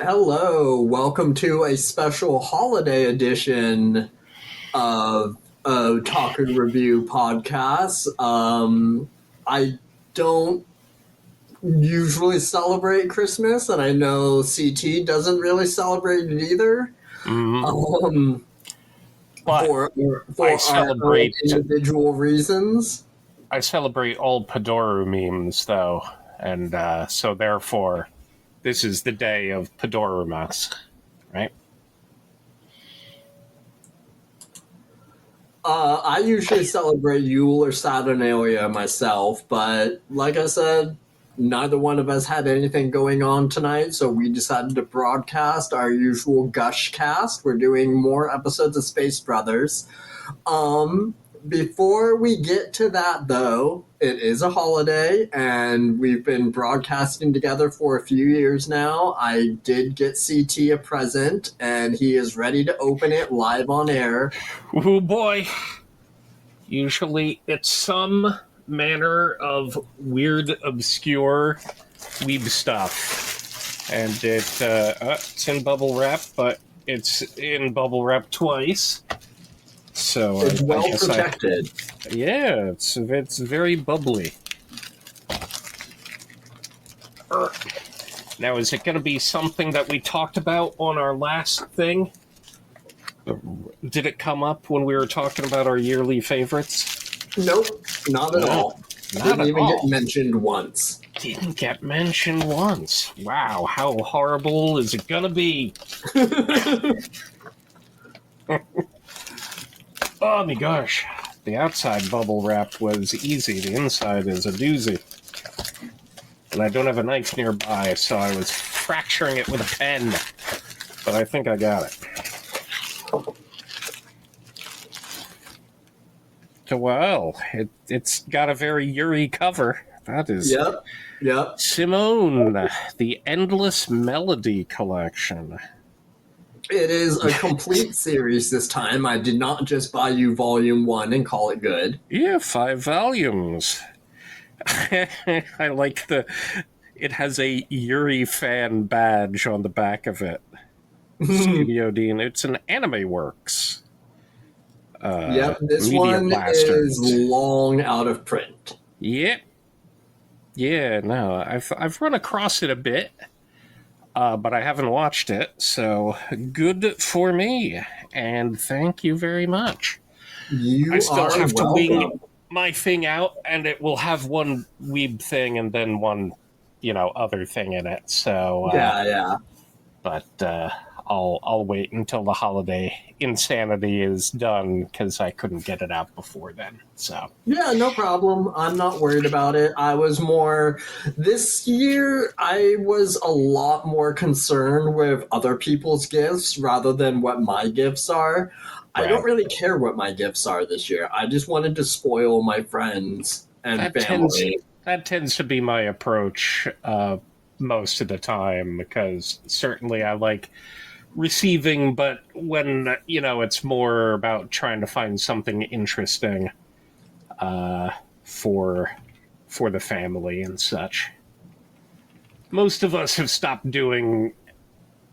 Hello, welcome to a special holiday edition of Talk and Review podcast. I don't usually celebrate Christmas, and I know CT doesn't really celebrate it either. Mm, Um, but for I for our own celebrate individual reasons. I celebrate all Padoru memes though, and so therefore this is the day of Padorumas, right? I usually celebrate Yule or Saturnalia myself, but like I said, neither one of us had anything going on tonight, so we decided to broadcast our usual Gushcast. We're doing more episodes of Space Brothers. Um, Before we get to that, though, it is a holiday, and we've been broadcasting together for a few years now. I did get CT a present, and he is ready to open it live on air. Oh boy! Usually it's some manner of weird, obscure weeb stuff, and it's in bubble wrap, but it's in bubble wrap twice. So It's well I guess protected. yeah, it's very bubbly. Now, is it going to be something that we talked about on our last thing? Did it come up when we were talking about our yearly favorites? Nope, not at all. Not Didn't at even all. get mentioned once. Didn't get mentioned once. Wow, how horrible is it going to be? Oh my gosh. The outside bubble wrap was easy. The inside is a doozy. And I don't have a knife nearby, so I was fracturing it with a pen. But I think I got it. So, well, it's got a very Yuri cover. That is Yep. Simone, the Endless Melody Collection. It is a complete series this time. I did not just buy you volume 1 and call it good. Yeah, 5 volumes. I like it has a Yuri fan badge on the back of it. Studio Dean. It's an Anime Works. This Media one Blasters. is long out of print. Yep. Yeah, no, I've run across it a bit, but I haven't watched it, so good for me, and thank you very much. I still have to wing my thing out, and it will have one weeb thing and then one, other thing in it. So yeah. But I'll wait until the holiday insanity is done because I couldn't get it out before then. So yeah, no problem. I'm not worried about it. I was more this year. I was a lot more concerned with other people's gifts rather than what my gifts are. I don't really care what my gifts are this year. I just wanted to spoil my friends and family. That tends to be my approach most of the time because certainly I like receiving, but when it's more about trying to find something interesting for the family and such. Most of us have stopped doing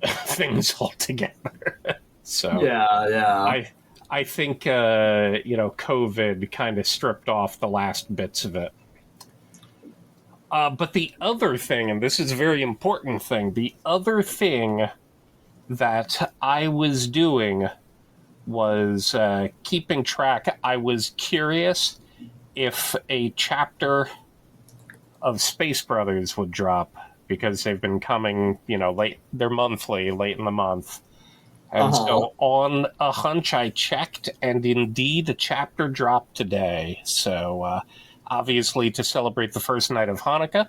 things altogether. So yeah. I think COVID kind of stripped off the last bits of it. But the other thing, and this is a very important thing, the other thing that I was doing was keeping track. I was curious if a chapter of Space Brothers would drop because they've been coming, late. They're monthly, late in the month. And so on a hunch, I checked, and indeed a chapter dropped today. So obviously to celebrate the first night of Hanukkah.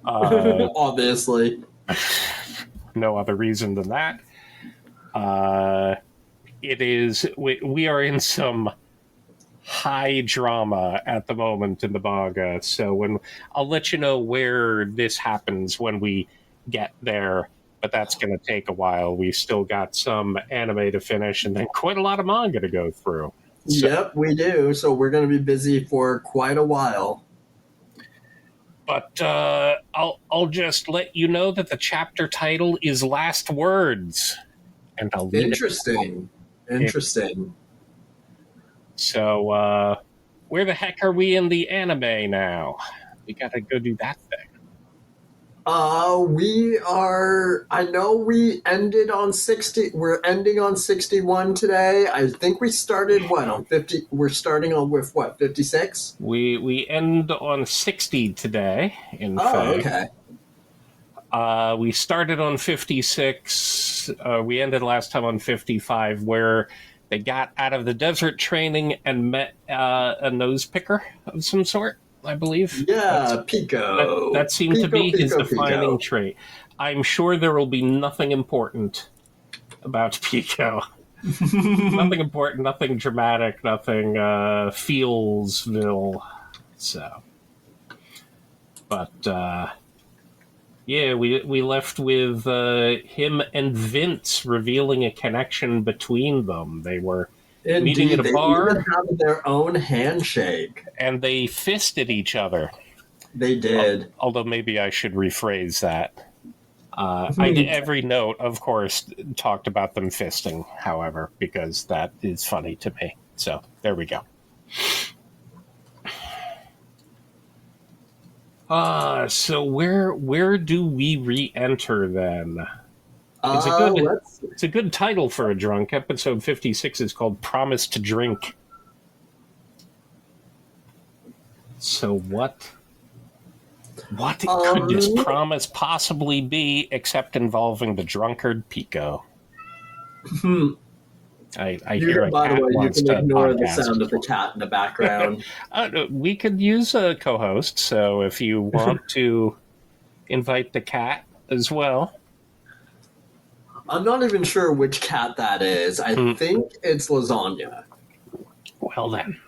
Obviously. No other reason than that. It is. We are in some high drama at the moment in the manga, so I'll let you know where this happens when we get there. But that's going to take a while. We still got some anime to finish, and then quite a lot of manga to go through. So, yep, we do. So we're going to be busy for quite a while. But I'll just let you know that the chapter title is Last Words, and I'll leave Interesting. Interesting. So, where the heck are we in the anime now? We gotta go do that thing. We are. I know we ended on 60. We're ending on 61 today. I think we started what on 50. We're starting on with what 56. We end on 60 today. In Oh, fact, okay. we started on 56. We ended last time on 55, where they got out of the desert training and met a nose picker of some sort. I believe. Yeah, Pico. That seemed to Pico, be his Pico, defining Pico. trait. I'm sure there will be nothing important about Pico. Nothing important, nothing dramatic, nothing feelsville. So, but yeah, we left with him and Vince revealing a connection between them. They were meeting Indeed, at a they even bar, have their own handshake. and they fisted each other. They did. Although maybe I should rephrase that. Every note, of course, talked about them fisting, however, because that is funny to me. So there we go. So where do we re-enter then? It's a good title for a drunk. Episode 56 is called Promise to Drink. So what could this promise possibly be except involving the drunkard Pico? I hear a by the cat way, you wants can to ignore the podcast. sound of the cat in the background. We could use a co-host, so if you want to invite the cat as well. I'm not even sure which cat that is. I think it's Lasagna. Well then.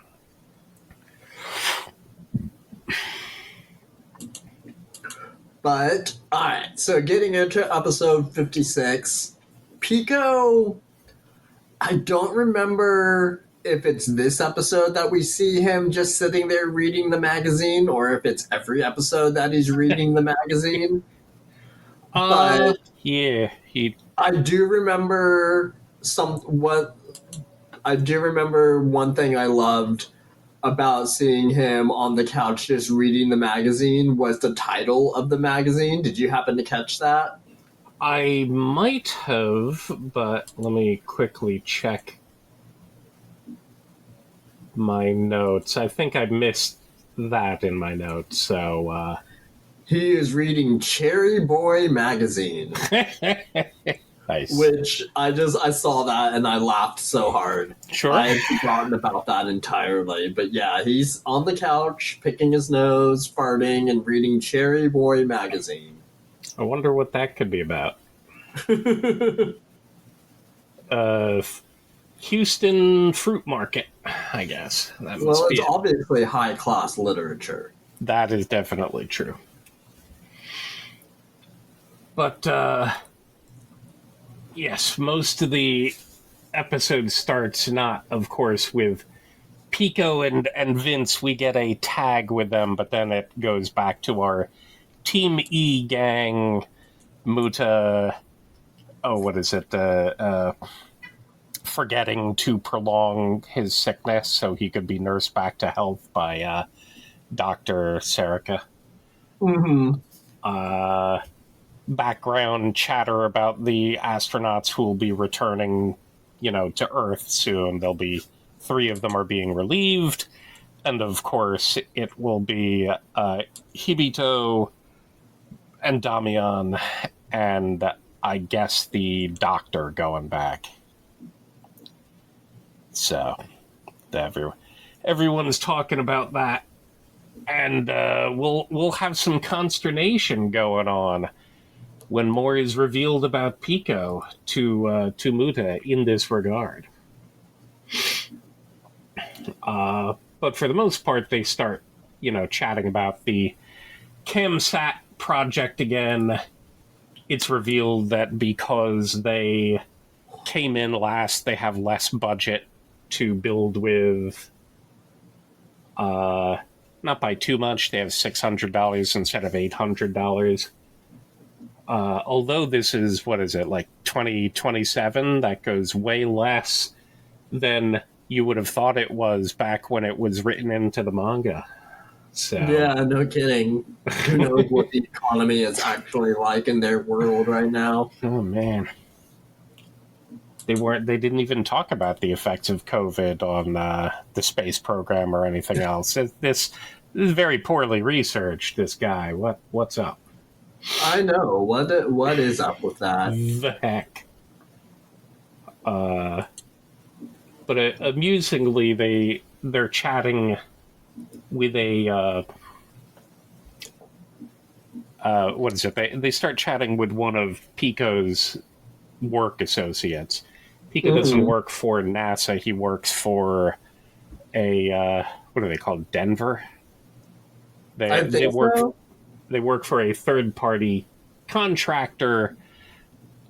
But, alright, so getting into episode 56, Pico, I don't remember if it's this episode that we see him just sitting there reading the magazine or if it's every episode that he's reading the magazine. But yeah, I do remember I do remember one thing I loved about seeing him on the couch just reading the magazine was the title of the magazine. Did you happen to catch that? I might have, but let me quickly check my notes. I think I missed that in my notes, so He is reading Cherry Boy magazine. nice. Which I saw that and I laughed so hard. Sure. I had forgotten about that entirely. But yeah, he's on the couch, picking his nose, farting, and reading Cherry Boy magazine. I wonder what that could be about. Houston Fruit Market, I guess. Well, it's obviously high-class literature. That is definitely true. But, yes, most of the episode starts not, of course, with Pico and Vince. We get a tag with them, but then it goes back to our Team E gang, Muta. Oh, what is it? Forgetting to prolong his sickness so he could be nursed back to health by Dr. Serica. Background chatter about the astronauts who will be returning, to Earth soon. There'll be 3 of them are being relieved. And of course, it will be Hibito and Damian and I guess the doctor going back. So, everyone's talking about that. And we'll have some consternation going on when more is revealed about Pico to Muta in this regard. But for the most part, they start, chatting about the CamSat project again. It's revealed that because they came in last, they have less budget to build with not by too much. They have $600 instead of $800. Although this is, what is it, like 2027? That goes way less than you would have thought it was back when it was written into the manga. So Yeah, no kidding. Who knows what the economy is actually like in their world right now? oh man, they didn't even talk about the effects of COVID on the space program or anything else. This is very poorly researched. This guy, what's up? I know. What is up with that? The heck. But amusingly, they're chatting with a what is it? They start chatting with one of Pico's work associates. Pico doesn't work for NASA. He works for a what are they called? Denver. I They think work so. they work for a third party contractor.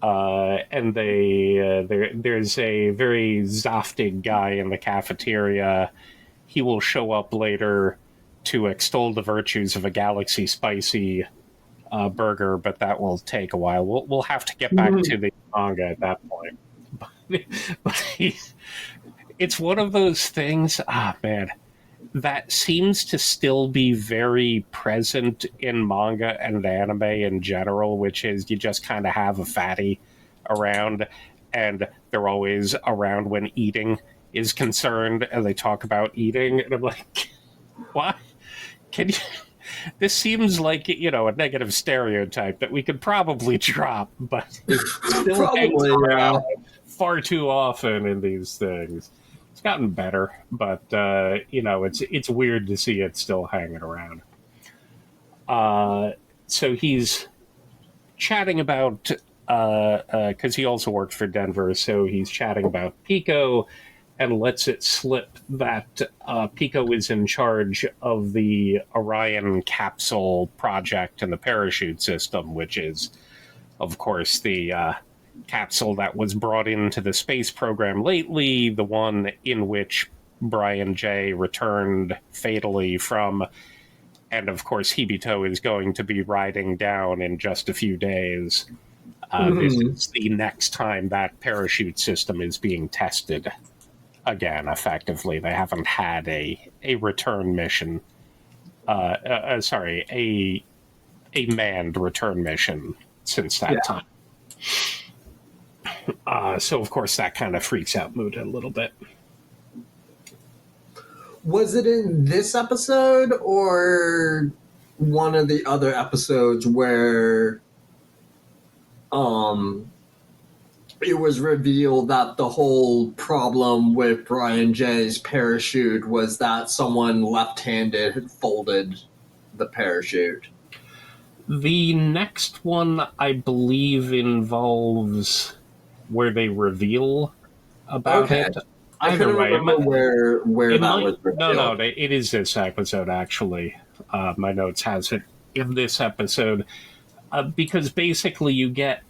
And there's a very Zoftig guy in the cafeteria. He will show up later to extol the virtues of a Galaxy Spicy burger, but that will take a while. We'll have to get back to the manga at that point. But it's one of those things, man, that seems to still be very present in manga and anime in general, which is you just kind of have a fatty around, and they're always around when eating is concerned, and they talk about eating, and I'm like, what? Can you? This seems like, a negative stereotype that we could probably drop, but it still hangs Probably, yeah. around far too often in these things. It's gotten better, but it's weird to see it still hanging around. So he's chatting about because he also worked for Denver, so he's chatting about Pico and lets it slip that Pico is in charge of the Orion capsule project and the parachute system, which is, of course, the capsule that was brought into the space program lately, the one in which Brian J. returned fatally from. And of course, Hibito is going to be riding down in just a few days. This is the next time that parachute system is being tested again, effectively. They haven't had a return mission. A manned return mission since that time. So, of course, that kind of freaks out Muda a little bit. Was it in this episode or one of the other episodes where it was revealed that the whole problem with Brian J's parachute was that someone left-handed had folded the parachute? The next one, I believe, involves where they reveal about it. I couldn't remember where that was revealed. No, it is this episode, actually. My notes has it in this episode. Because basically you get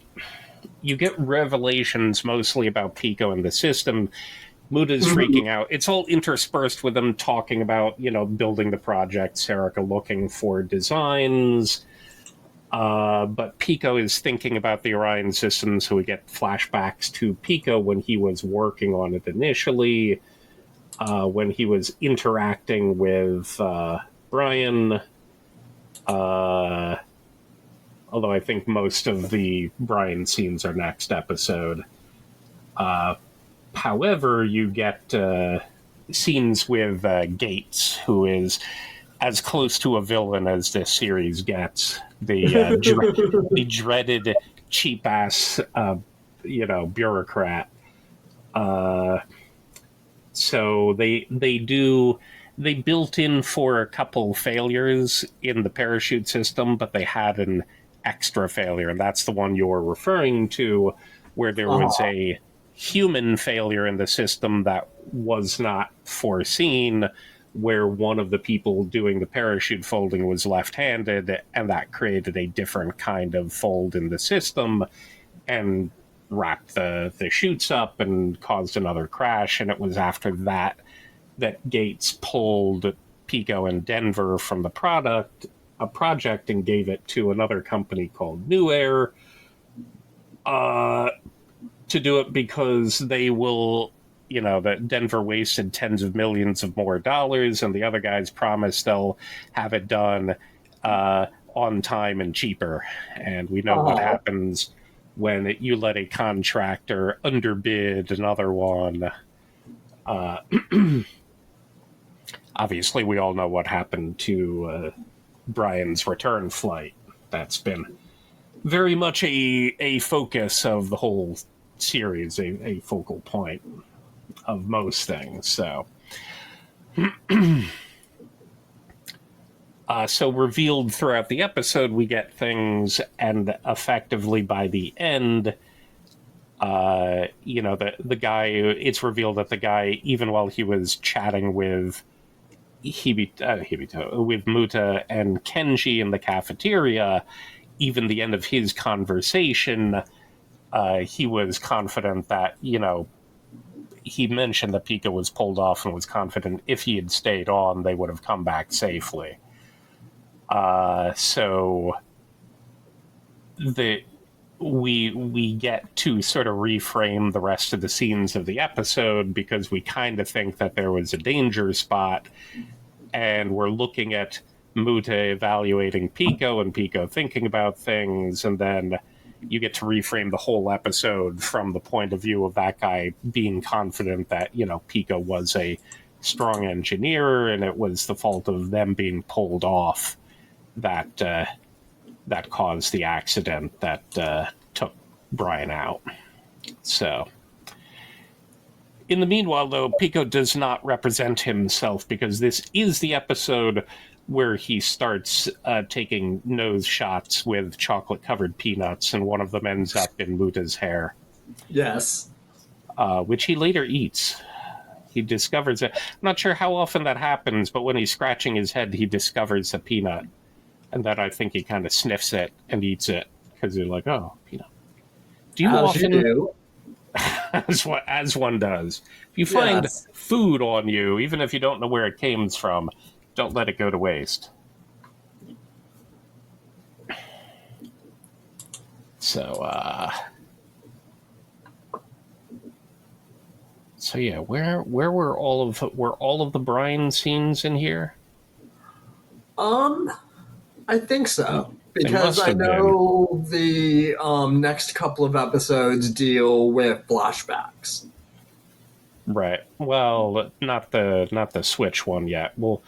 revelations mostly about Pico and the system. Muda's freaking out. It's all interspersed with them talking about, building the project, Serica looking for designs. But Pico is thinking about the Orion system, so we get flashbacks to Pico when he was working on it initially, when he was interacting with Brian. Although I think most of the Brian scenes are next episode. However, you get scenes with Gates, who is as close to a villain as this series gets. The dreaded cheap ass, bureaucrat. So they built in for a couple failures in the parachute system, but they had an extra failure, and that's the one you're referring to, where there was a human failure in the system that was not foreseen, where one of the people doing the parachute folding was left-handed, and that created a different kind of fold in the system and wrapped the chutes up and caused another crash. And it was after that Gates pulled Pico and Denver from the project and gave it to another company called New Air to do it because they will, that Denver wasted tens of millions of more dollars, and the other guys promised they'll have it done on time and cheaper. And we know what happens when you let a contractor underbid another one. Obviously, we all know what happened to Brian's return flight. That's been very much a focus of the whole series, a focal point of most things. So, so revealed throughout the episode, we get things, and effectively by the end, the guy. It's revealed that the guy, even while he was chatting with with Muta and Kenji in the cafeteria, even the end of his conversation, he was confident that, he mentioned that Pico was pulled off and was confident if he had stayed on, they would have come back safely. So we get to sort of reframe the rest of the scenes of the episode because we kind of think that there was a danger spot, and we're looking at Muta evaluating Pico and Pico thinking about things, and then you get to reframe the whole episode from the point of view of that guy being confident that, Pico was a strong engineer and it was the fault of them being pulled off that caused the accident that took Brian out. So, in the meanwhile, though, Pico does not represent himself because this is the episode where he starts taking nose shots with chocolate-covered peanuts, and one of them ends up in Muta's hair. Yes. Which he later eats. He discovers it. I'm not sure how often that happens, but when he's scratching his head, he discovers a peanut. And then I think he kind of sniffs it and eats it, because you're like, oh, peanut. Do you often... You do. as one does. If you find food on you, even if you don't know where it came from, don't let it go to waste. So yeah, where were all of the Brian scenes in here? I think so. Because I know the next couple of episodes deal with flashbacks. Right. Well, not the Switch one yet. We'll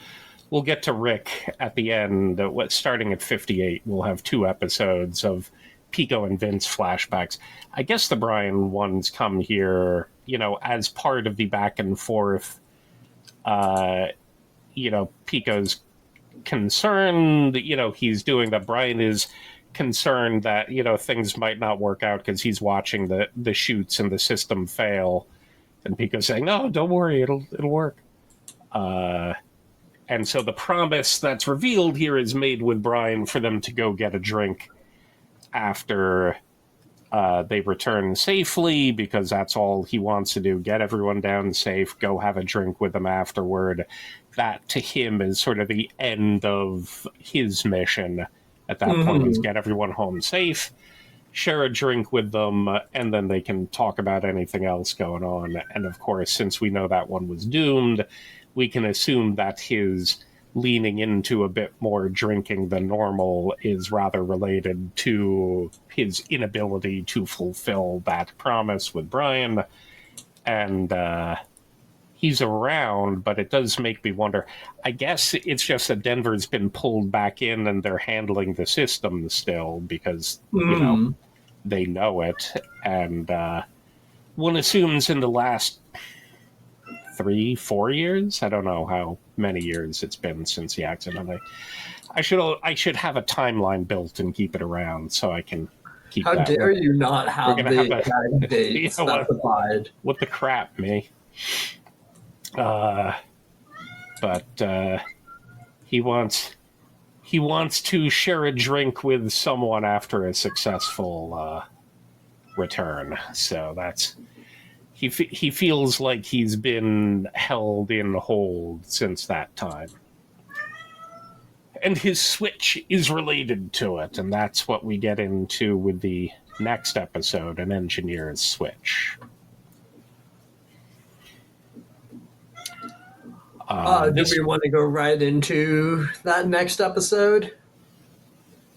get to Rick at the end. Starting at 58, we'll have 2 episodes of Pico and Vince flashbacks. I guess the Brian ones come here, as part of the back and forth. Pico's concerned, he's doing that. Brian is concerned that, things might not work out because he's watching the shoots and the system fail. And Pico's saying, no, don't worry, it'll work. And so the promise that's revealed here is made with Brian for them to go get a drink after they return safely, because that's all he wants to do. Get everyone down safe, go have a drink with them afterward. That, to him, is sort of the end of his mission at that point, is get everyone home safe, share a drink with them, and then they can talk about anything else going on. And of course, since we know that one was doomed, we can assume that his leaning into a bit more drinking than normal is rather related to his inability to fulfill that promise with Brian. And he's around, but it does make me wonder. I guess it's just that Denver's been pulled back in and they're handling the system still because, they know it. And one assumes in the last 3-4 years, I don't know how many years it's been since the accident. I should have a timeline built and keep it around so I can keep How that. Dare you not have the exact date specified? What the crap, me? But he wants to share a drink with someone after a successful return. So that's he feels like he's been held in hold since that time. And his switch is related to it, and that's what we get into with the next episode, An Engineer's Switch. Do we want to go right into that next episode?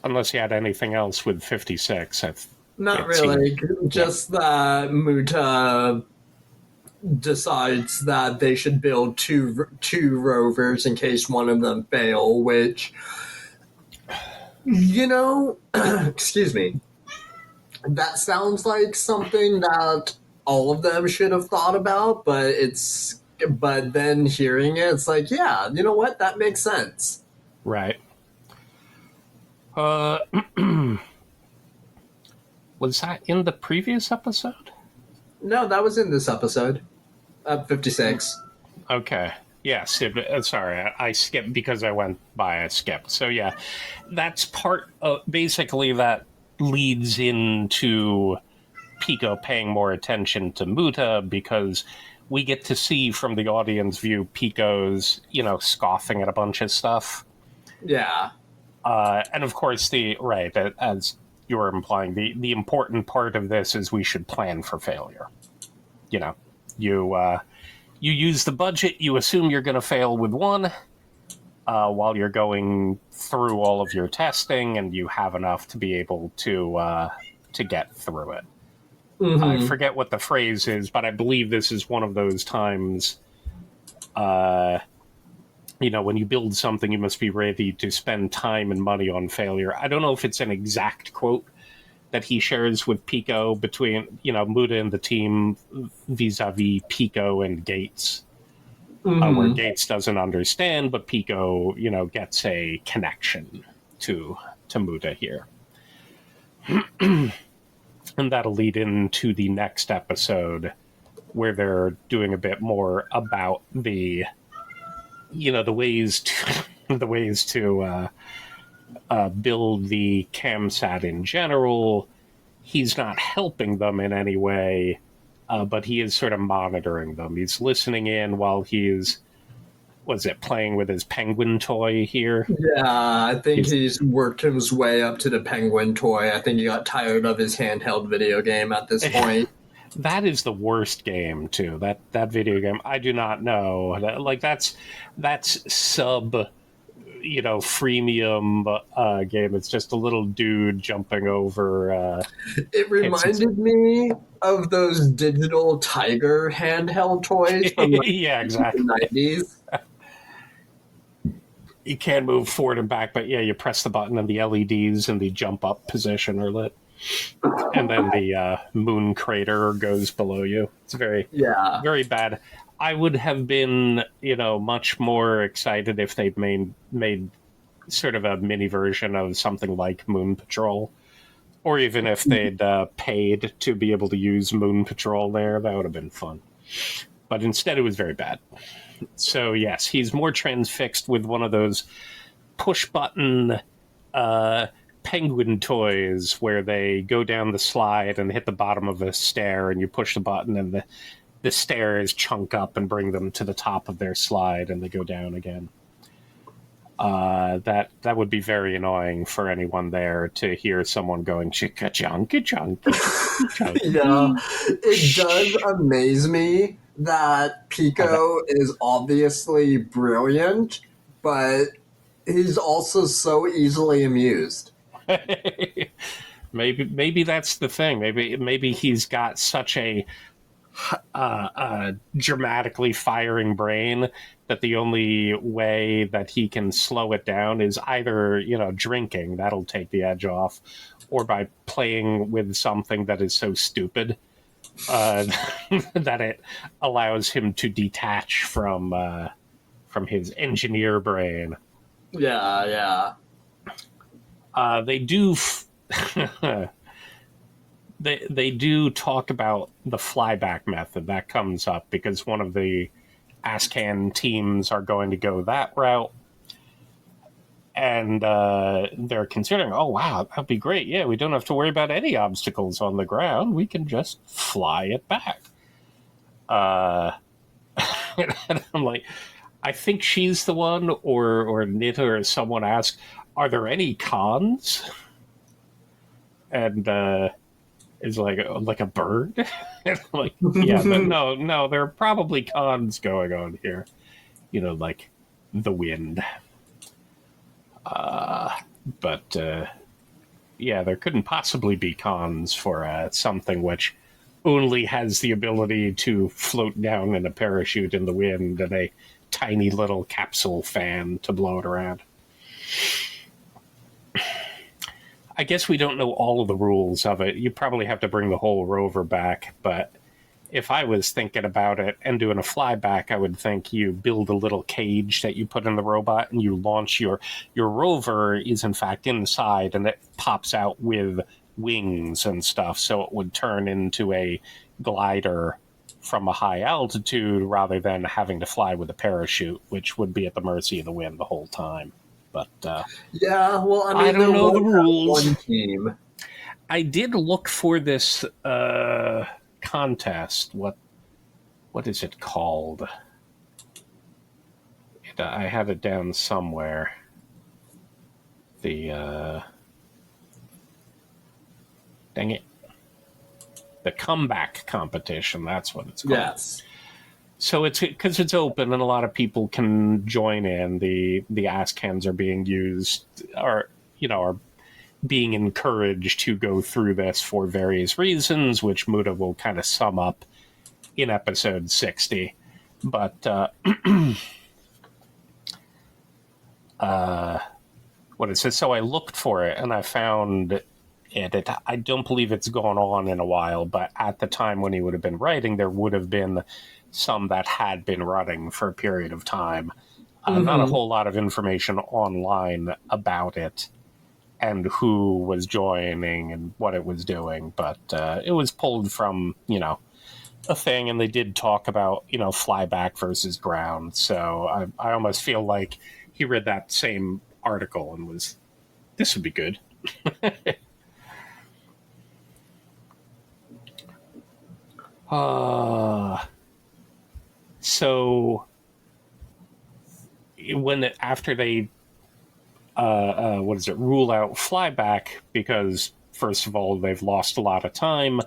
Unless you had anything else with 56. Not really. Just that Muta decides that they should build two rovers in case one of them fail, which, excuse me, that sounds like something that all of them should have thought about, but then hearing it, it's like, yeah, you know what? That makes sense. Right. Was that in the previous episode? No, that was in this episode. 56. Okay. Yes. Sorry, I skipped because I went by. I skipped. So yeah, that's part of basically that leads into Pico paying more attention to Muta because we get to see from the audience view Pico's, scoffing at a bunch of stuff. Yeah. And of course, as you were implying, the important part of this is we should plan for failure. You use the budget, you assume you're going to fail with one while you're going through all of your testing, and you have enough to be able to get through it. Mm-hmm. I forget what the phrase is, but I believe this is one of those times, when you build something, you must be ready to spend time and money on failure. I don't know if it's an exact quote that he shares with Pico between, Muta and the team vis-a-vis Pico and Gates, where Gates doesn't understand, but Pico, gets a connection to Muta here. And that'll lead into the next episode where they're doing a bit more about the ways to build the CAMSAT in general. He's not helping them in any way, but he is sort of monitoring them. He's listening in while he's, playing with his penguin toy here? Yeah, I think he's worked his way up to the penguin toy. I think he got tired of his handheld video game at this point. That is the worst game, too. That video game, I do not know. That's sub, freemium game. It's just a little dude jumping over. It reminded me of those digital Tiger handheld toys from yeah, exactly. the 90s. You can move forward and back, but yeah, you press the button and the LEDs in the jump up position are lit. And then the moon crater goes below you. It's very bad. I would have been, much more excited if they'd made sort of a mini version of something like Moon Patrol. Or even if they'd paid to be able to use Moon Patrol there, that would have been fun. But instead it was very bad. So yes, he's more transfixed with one of those push-button penguin toys where they go down the slide and hit the bottom of a stair, and you push the button and the stairs chunk up and bring them to the top of their slide, and they go down again. That would be very annoying for anyone there to hear someone going chicka chunky chunky. Yeah, it does amaze me that Pico is obviously brilliant, but he's also so easily amused. Maybe that's the thing. Maybe he's got such a dramatically firing brain that the only way that he can slow it down is either drinking, that'll take the edge off, or by playing with something that is so stupid that it allows him to detach from his engineer brain. Yeah. They do they do talk about the flyback method. That comes up because one of the ASCAN teams are going to go that route. And they're considering, oh, wow, that'd be great. Yeah, we don't have to worry about any obstacles on the ground. We can just fly it back. And I'm like, I think she's the one, or Nita or someone asked, "Are there any cons?" And is like a bird. Like, yeah, but no, there are probably cons going on here. Like the wind. But yeah, there couldn't possibly be cons for something which only has the ability to float down in a parachute in the wind and a tiny little capsule fan to blow it around. I guess we don't know all of the rules of it. You probably have to bring the whole rover back, but if I was thinking about it and doing a flyback, I would think you build a little cage that you put in the robot and you launch your rover is in fact inside and it pops out with wings and stuff, so it would turn into a glider from a high altitude rather than having to fly with a parachute, which would be at the mercy of the wind the whole time. But yeah, well, I mean, I don't know the rules. One team. I did look for this contest. What is it called? I have it down somewhere. The dang it, the comeback competition. That's what it's called. Yes. So it's because it's open and a lot of people can join in. The ask hands are being used, are being encouraged to go through this for various reasons, which Muda will kind of sum up in episode 60. But what it says, so I looked for it and I found it. I don't believe it's gone on in a while, but at the time when he would have been writing, there would have been some that had been running for a period of time. Not a whole lot of information online about it and who was joining and what it was doing, but it was pulled from, a thing, and they did talk about, flyback versus ground, so I almost feel like he read that same article and was, this would be good. So after they rule out flyback, because first of all they've lost a lot of time,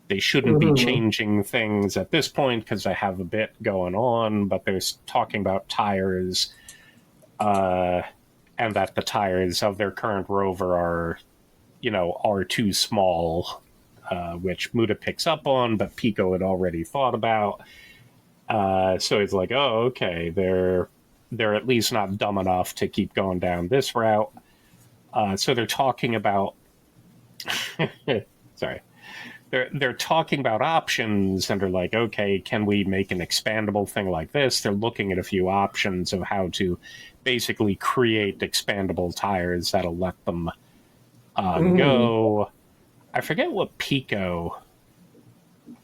they shouldn't be changing things at this point because they have a bit going on, but they're talking about tires, and that the tires of their current rover are too small, which Muda picks up on, but Pico had already thought about. So he's like, oh, okay, they're at least not dumb enough to keep going down this route. So they're talking about sorry. They're talking about options, and they're like, okay, can we make an expandable thing like this? They're looking at a few options of how to basically create expandable tires that'll let them go. I forget what Pico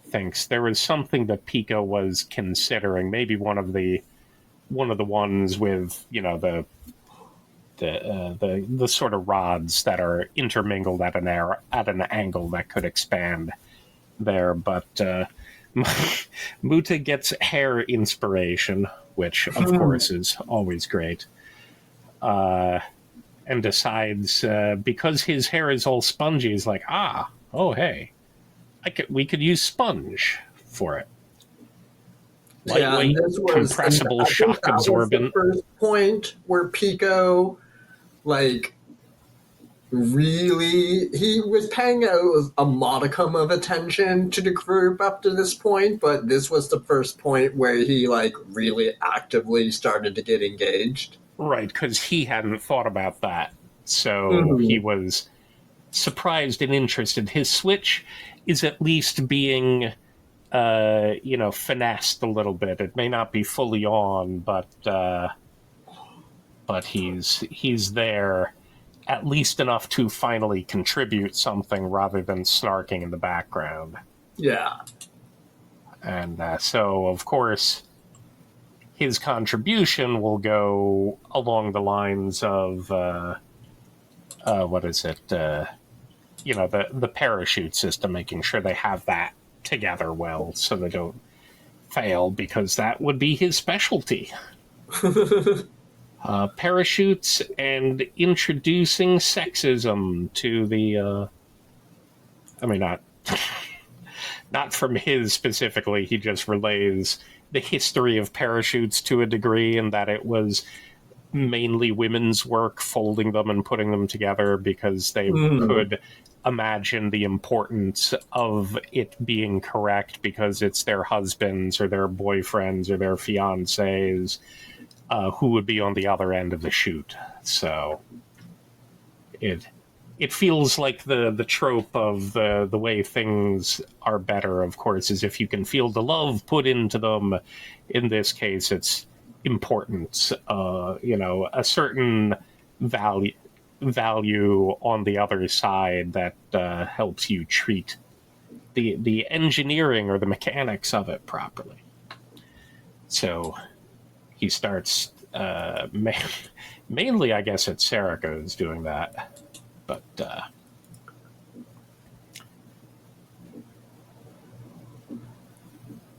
thinks. There was something that Pico was considering, maybe one of the ones with the sort of rods that are intermingled at an angle that could expand there. But Muta gets hair inspiration, which of course is always great, and decides, because his hair is all spongy, he's like, hey, we could use sponge for it. Lightweight, compressible, shock absorbent. The first point where Pico, really, he was paying a modicum of attention to the group up to this point, but this was the first point where he really actively started to get engaged. Right, because he hadn't thought about that, so he was surprised and interested. His switch is at least being finessed a little bit. It may not be fully on, but he's there at least enough to finally contribute something rather than snarking in the background. Yeah. And so, of course, his contribution will go along the lines of, the parachute system, making sure they have that together well so they don't fail, because that would be his specialty. Parachutes and introducing sexism to the. I mean, not from his specifically. He just relays the history of parachutes to a degree, and that it was mainly women's work folding them and putting them together because they could imagine the importance of it being correct because it's their husbands or their boyfriends or their fiancés who would be on the other end of the chute. So it feels like the trope of the way things are better, of course, is if you can feel the love put into them. In this case, it's importance, a certain value on the other side that helps you treat the engineering or the mechanics of it properly. So he starts mainly, I guess, it's Serica who's doing that. But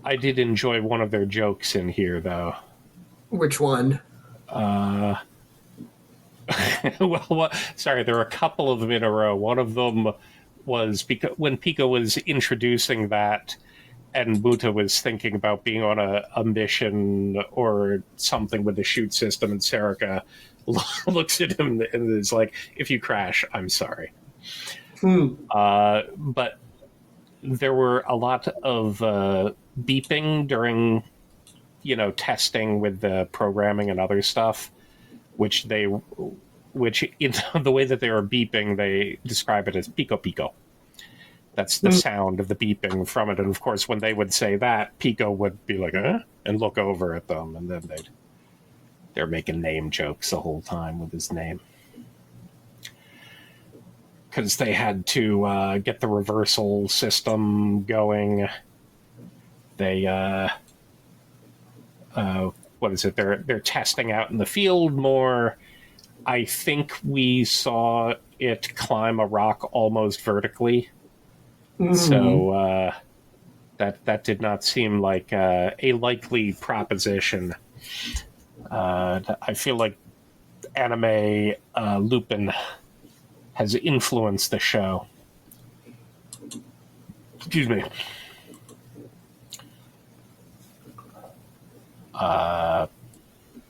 I did enjoy one of their jokes in here, though. Which one? Sorry, there are a couple of them in a row. One of them was because when Pico was introducing that, and Muta was thinking about being on a mission or something with the chute system, and Serica looks at him and is like, "If you crash, I'm sorry." But there were a lot of beeping during, testing with the programming and other stuff, which in the way that they were beeping, they describe it as pico pico. That's the sound of the beeping from it. And of course, when they would say that, Pico would be like, and look over at them, and then they're making name jokes the whole time with his name. Because they had to get the reversal system going. They, what is it? They're testing out in the field more. I think we saw it climb a rock almost vertically. So that did not seem like a likely proposition. I feel like anime Lupin has influenced the show. Excuse me.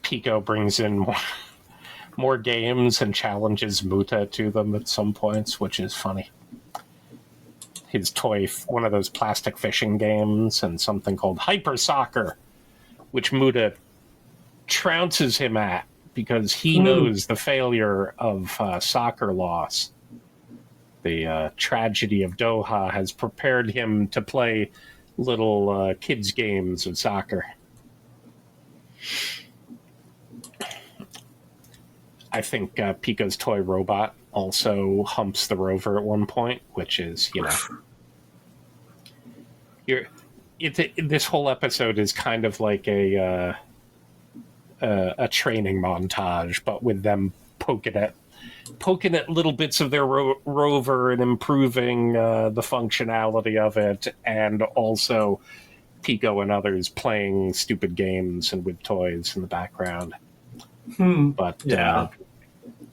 Pico brings in more games and challenges Muta to them at some points, which is funny. His toy, one of those plastic fishing games, and something called Hyper Soccer, which Muta trounces him at because he knows the failure of soccer loss. The tragedy of Doha has prepared him to play little kids' games of soccer. I think Pico's toy robot also humps the rover at one point, which is, this whole episode is kind of like a training montage, but with them poking at little bits of their rover and improving the functionality of it, and also Pico and others playing stupid games and with toys in the background. But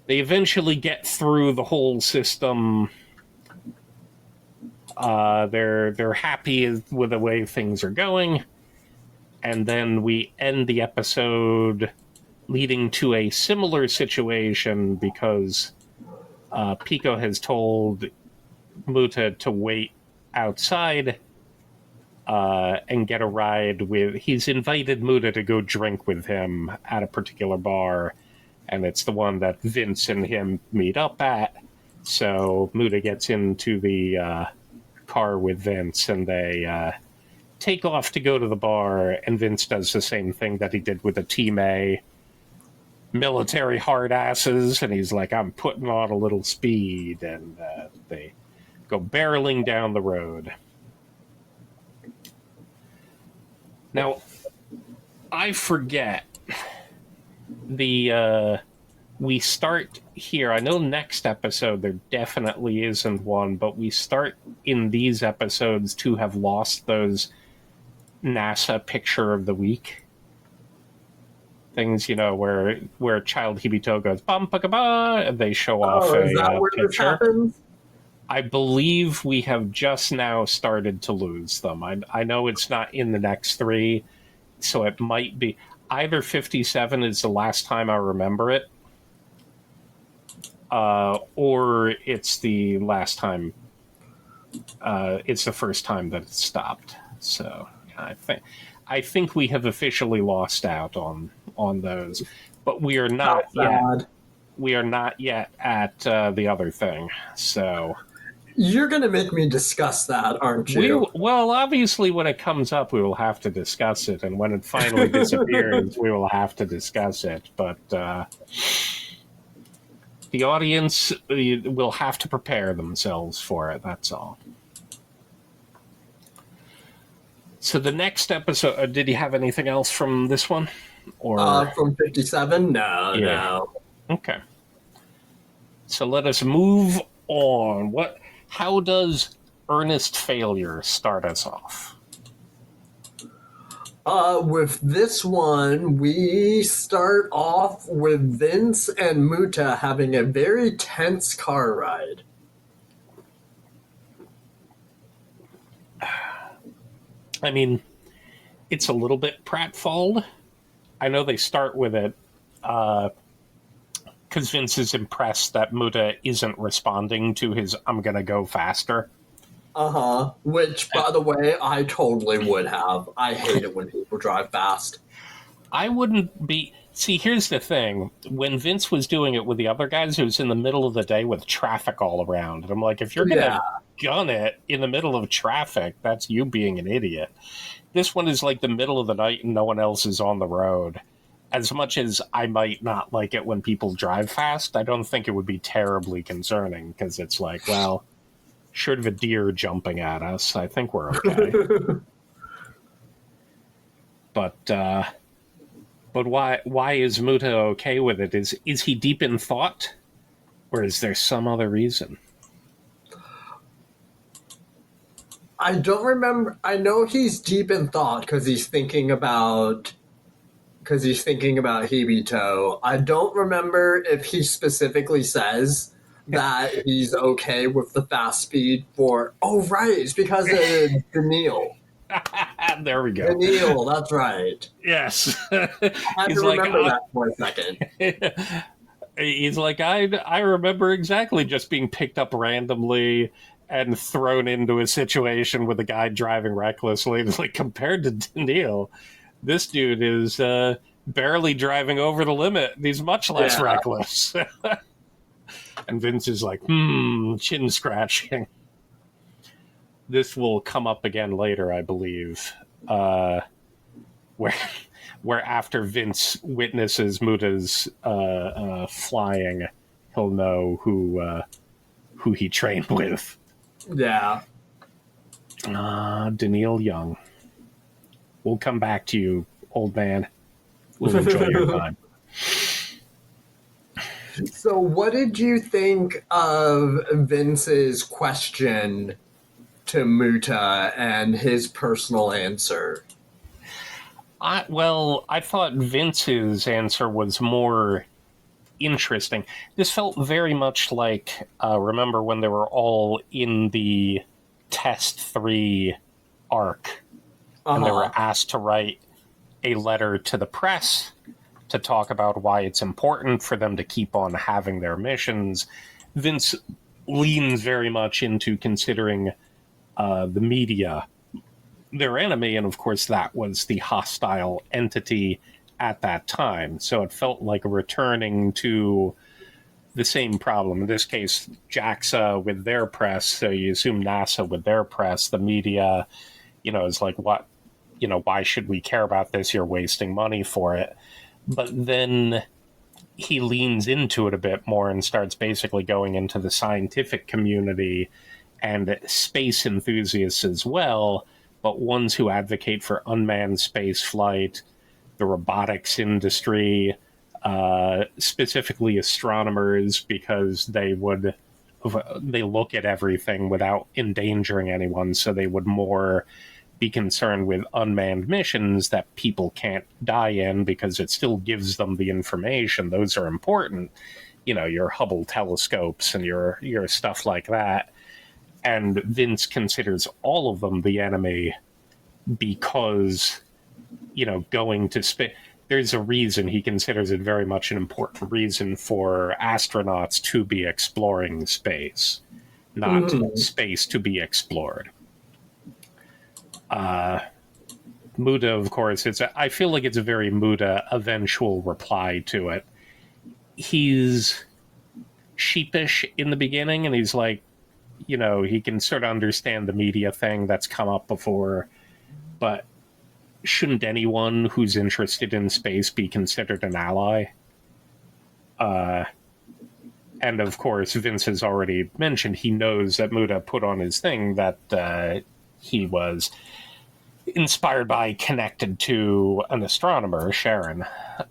they eventually get through the whole system. They're happy with the way things are going, and then we end the episode leading to a similar situation because Pico has told Muta to wait outside and get a ride with. He's invited Muta to go drink with him at a particular bar, and it's the one that Vince and him meet up at. So Muta gets into the car with Vince, and they take off to go to the bar, and Vince does the same thing that he did with the Team A military hard asses, and he's like, I'm putting on a little speed, and they go barreling down the road. Now, I forget we start here. I know next episode there definitely isn't one, but we start in these episodes to have lost those NASA picture of the week. things, where Child Hibito goes bum ba ba, and they show off Oh, is that a where this picture. happens? I believe we have just now started to lose them. I know it's not in the next 3, so it might be either 57 is the last time I remember it, or it's the last time. It's the first time that it stopped. So I think we have officially lost out on those, but we are How not yet. sad. We are not yet at the other thing. So You're going to make me discuss that, aren't you? well, obviously, when it comes up, we will have to discuss it, and when it finally disappears, we will have to discuss it. But the audience will have to prepare themselves for it. That's all. So the next episode, did you have anything else from this one? Or From 57? No. Okay. So let us move on. How does earnest failure start us off? With this one, we start off with Vince and Muta having a very tense car ride. I mean, it's a little bit pratfalled. I know they start with it because Vince is impressed that Muta isn't responding to his "I'm gonna go faster." Which, by the way, I totally would have. I hate it when people drive fast. I wouldn't be. See, here's the thing. When Vince was doing it with the other guys, it was in the middle of the day with traffic all around. And I'm like, if you're going to gun it in the middle of traffic, that's you being an idiot. This one is like the middle of the night and no one else is on the road. As much as I might not like it when people drive fast, I don't think it would be terribly concerning because it's like, well, short of a deer jumping at us, I think we're okay. But why is Muta okay with it? Is he deep in thought, or is there some other reason? I don't remember. I know he's deep in thought because he's thinking about Hibito. I don't remember if he specifically says that he's okay with the fast speed for. Oh, right, it's because of Daniil. There we go. Daniil, that's right. Yes. I had to remember that for a second. He's like, I remember exactly just being picked up randomly and thrown into a situation with a guy driving recklessly. It's like, compared to Daniil, this dude is barely driving over the limit. He's much less reckless. And Vince is like, chin scratching. This will come up again later, I believe, where after Vince witnesses Muta's flying, he'll know who he trained with. Yeah. Daniil Young. We'll come back to you, old man. We'll enjoy your time. So what did you think of Vince's question to Muta and his personal answer? I thought Vince's answer was more interesting. This felt very much like, remember when they were all in the Test 3 arc, and they were asked to write a letter to the press to talk about why it's important for them to keep on having their missions. Vince leans very much into considering the media their enemy, and of course that was the hostile entity at that time. So it felt like returning to the same problem. In this case, JAXA with their press, so you assume NASA with their press, the media, is like, what, why should we care about this? You're wasting money for it. But then he leans into it a bit more and starts basically going into the scientific community and space enthusiasts as well, but ones who advocate for unmanned space flight, the robotics industry, specifically astronomers, because they look at everything without endangering anyone, so they would more be concerned with unmanned missions that people can't die in because it still gives them the information. Those are important. Your Hubble telescopes and your stuff like that. And Vince considers all of them the enemy because, going to space. There's a reason he considers it very much an important reason for astronauts to be exploring space, not space to be explored. Muda, of course, I feel like it's a very Muda eventual reply to it. He's sheepish in the beginning, and he's like, he can sort of understand the media thing that's come up before, but shouldn't anyone who's interested in space be considered an ally? And of course, Vince has already mentioned he knows that Muda put on his thing that he was inspired by, connected to an astronomer, Sharon,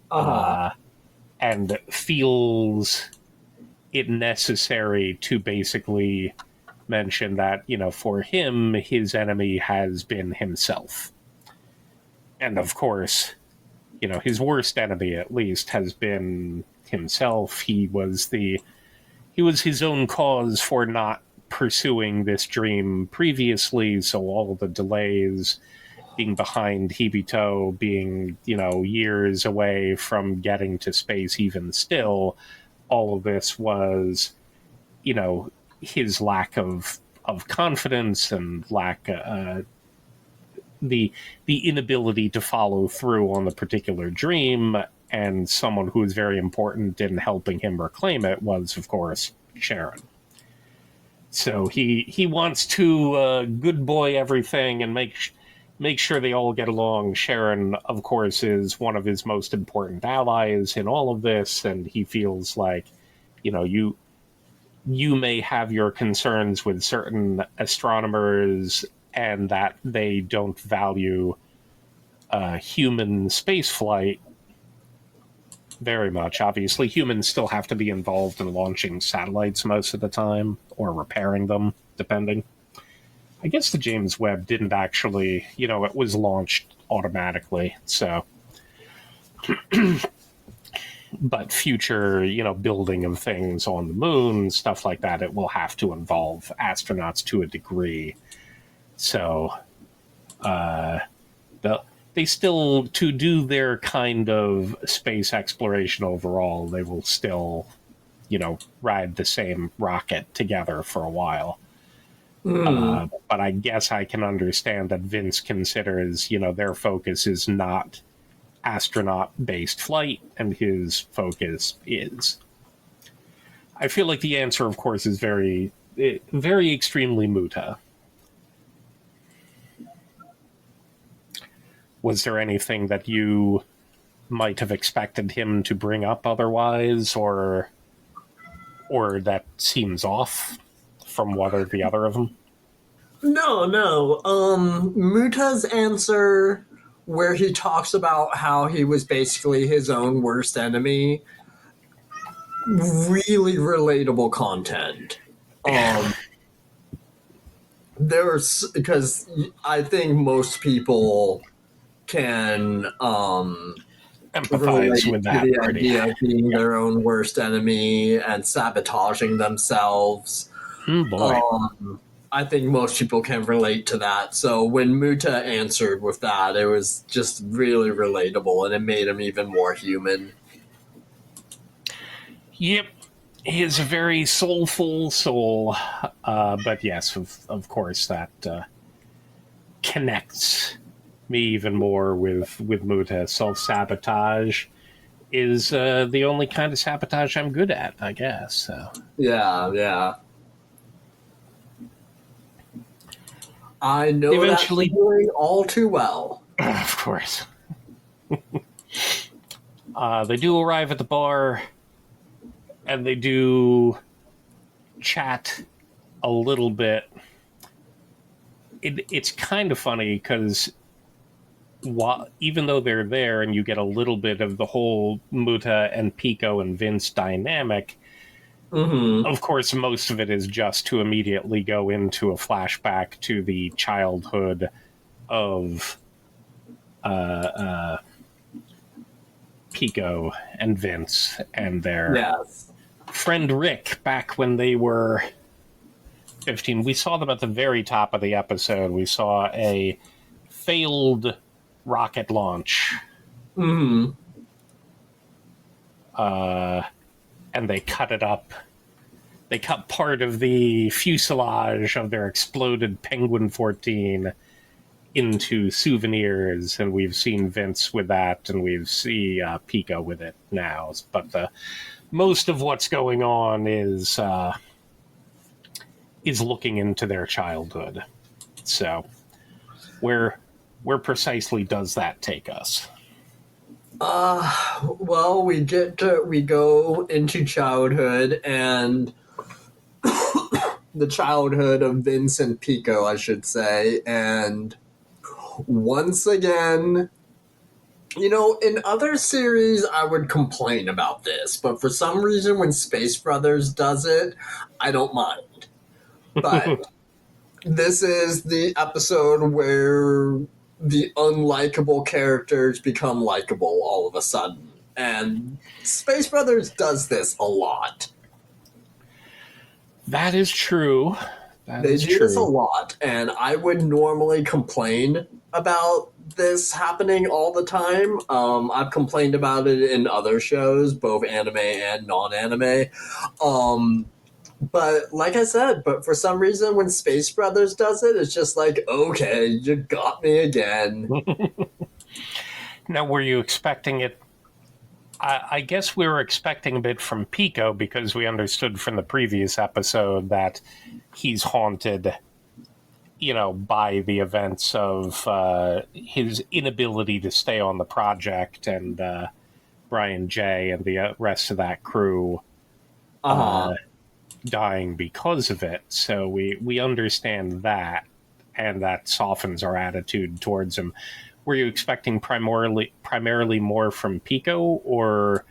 and feels it necessary to basically mention that, for him, his enemy has been himself. And of course, his worst enemy, at least, has been himself. He was his own cause for not pursuing this dream previously, so all the delays, being behind Hibito, being, years away from getting to space even still, all of this was, his lack of confidence and lack the inability to follow through on the particular dream, and someone who was very important in helping him reclaim it was, of course, Sharon. So he wants to good boy everything and make sure they all get along. Sharon, of course, is one of his most important allies in all of this, and he feels like, you may have your concerns with certain astronomers and that they don't value human spaceflight very much. Obviously, humans still have to be involved in launching satellites most of the time, or repairing them, depending. I guess the James Webb didn't actually, it was launched automatically, so. But future, building of things on the moon, stuff like that, it will have to involve astronauts to a degree. So, they still, to do their kind of space exploration overall, they will still, ride the same rocket together for a while. But I guess I can understand that Vince considers, their focus is not astronaut-based flight, and his focus is. I feel like the answer, of course, is very, very extremely Muta. Was there anything that you might have expected him to bring up otherwise, or that seems off from one or the other of them? No. Muta's answer, where he talks about how he was basically his own worst enemy, really relatable content. Because I think most people can empathize with that. The idea of being their own worst enemy and sabotaging themselves. Boy. I think most people can relate to that. So when Muta answered with that, it was just really relatable, and it made him even more human. Yep. He is a very soulful soul. But yes, of course, that connects me even more with Muta. Self-sabotage is the only kind of sabotage I'm good at, I guess. So. Yeah. I know eventually that's doing all too well. Of course. They do arrive at the bar, and they do chat a little bit. It's kind of funny because even though they're there and you get a little bit of the whole Muta and Pico and Vince dynamic, of course, most of it is just to immediately go into a flashback to the childhood of Pico and Vince and their Yes. friend Rick back when they were 15. We saw them at the very top of the episode. We saw a failed rocket launch. Mm-hmm. And they cut it up. They cut part of the fuselage of their exploded Penguin 14 into souvenirs, and we've seen Vince with that, and we've seen Pico with it now. But most of what's going on is looking into their childhood. So, where precisely does that take us? Well, we go into childhood, and the childhood of Vince and Pico, I should say, and once again, in other series I would complain about this, but for some reason when Space Brothers does it, I don't mind. But this is the episode where the unlikable characters become likable all of a sudden. And Space Brothers does this a lot. That is true. They do this a lot, and I would normally complain about this happening all the time. I've complained about it in other shows, both anime and non-anime. But like I said, but for some reason when Space Brothers does it, it's just like, okay, you got me again. Now, were you expecting it? I guess we were expecting a bit from Pico because we understood from the previous episode that he's haunted, by the events of his inability to stay on the project, and Brian J. and the rest of that crew dying because of it. So we understand that, and that softens our attitude towards him. Were you expecting primarily more from Pico, or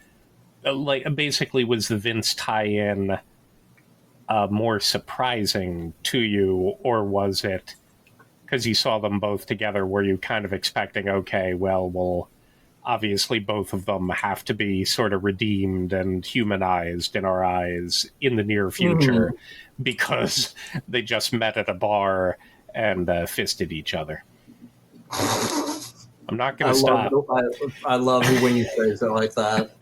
basically was the Vince tie-in more surprising to you, or was it because you saw them both together? Were you kind of expecting, okay, well, obviously both of them have to be sort of redeemed and humanized in our eyes in the near future because they just met at a bar and fisted each other? I'm not going to stop. I love it when you phrase it like that.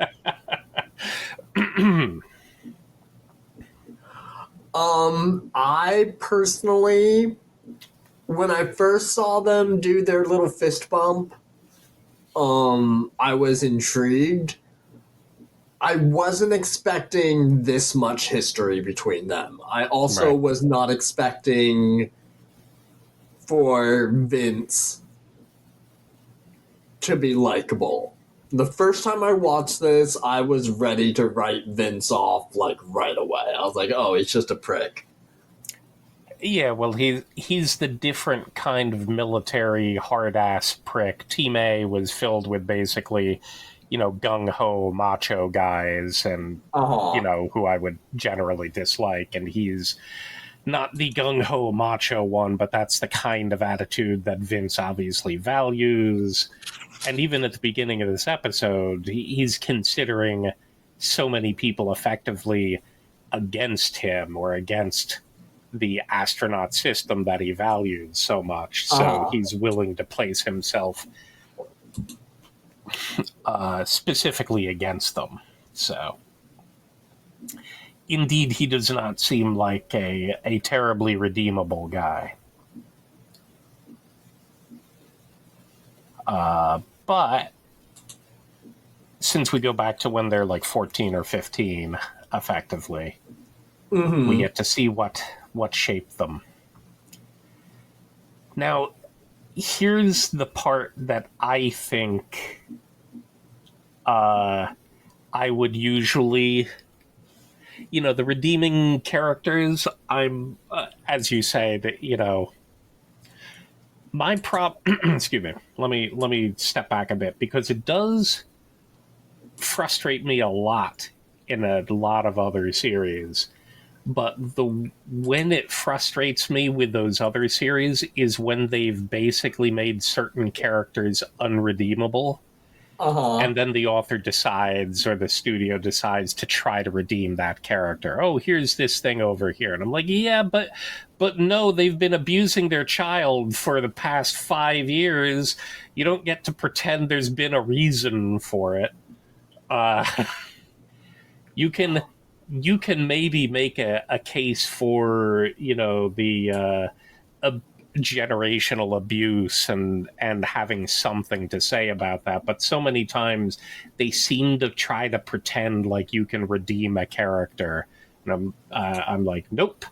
I personally, when I first saw them do their little fist bump, I was intrigued. I wasn't expecting this much history between them. I also was not expecting for Vince to be likable. The first time I watched this, I was ready to write Vince off right away. I was like, oh, he's just a prick. Yeah, well, he's the different kind of military hard-ass prick. Team A was filled with basically, gung-ho macho guys and, who I would generally dislike, and he's not the gung-ho macho one, but that's the kind of attitude that Vince obviously values. And even at the beginning of this episode, he's considering so many people effectively against him or against the astronaut system that he values so much. So he's willing to place himself specifically against them. So indeed, he does not seem like a terribly redeemable guy. But since we go back to when they're 14 or 15, effectively, we get to see what shaped them. Now, here's the part that I think I would usually... the redeeming characters, I'm, as you say, that, my excuse me, let me step back a bit, because it does frustrate me a lot in a lot of other series But when it frustrates me with those other series is when they've basically made certain characters unredeemable, Uh-huh. and then the author decides or the studio decides to try to redeem that character. Oh, here's this thing over here. And I'm like, yeah, but no, they've been abusing their child for the past 5 years. You don't get to pretend there's been a reason for it. Uh, you can maybe make a case for, the generational abuse and having something to say about that, but so many times they seem to try to pretend like you can redeem a character, and I'm like, nope.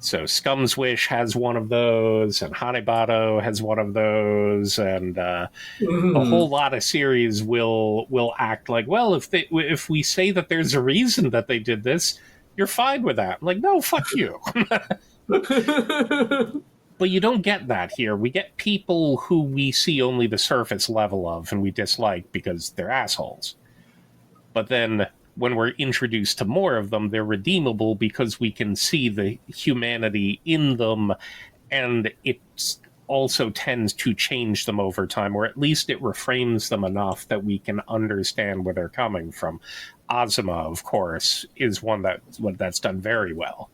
So Scum's Wish has one of those, and Hanebado has one of those, and a whole Mhm. lot of series will act like, well, if we say that there's a reason that they did this, you're fine with that. I'm like, no, fuck you. But you don't get that here. We get people who we see only the surface level of and we dislike because they're assholes. But then when we're introduced to more of them, they're redeemable because we can see the humanity in them, and it also tends to change them over time, or at least it reframes them enough that we can understand where they're coming from. Azuma, of course, is one that's done very well,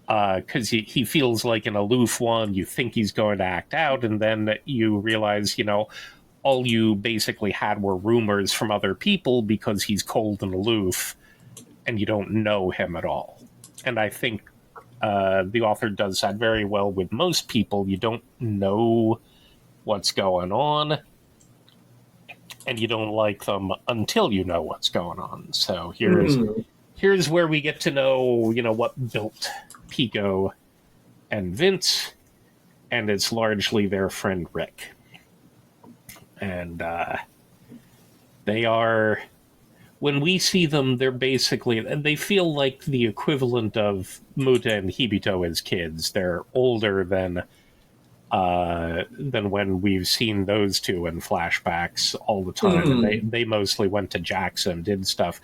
because he feels like an aloof one. You think he's going to act out, and then you realize, all you basically had were rumors from other people because he's cold and aloof, and you don't know him at all. And I think the author does that very well with most people. You don't know what's going on, and you don't like them until you know what's going on. So Mhm. here's where we get to know, what built Pico and Vince, and it's largely their friend Rick. And they are, when we see them, they're basically, they feel like the equivalent of Muta and Hibito as kids. They're older than when we've seen those two in flashbacks all the time, and Mhm. they mostly went to Jackson, did stuff.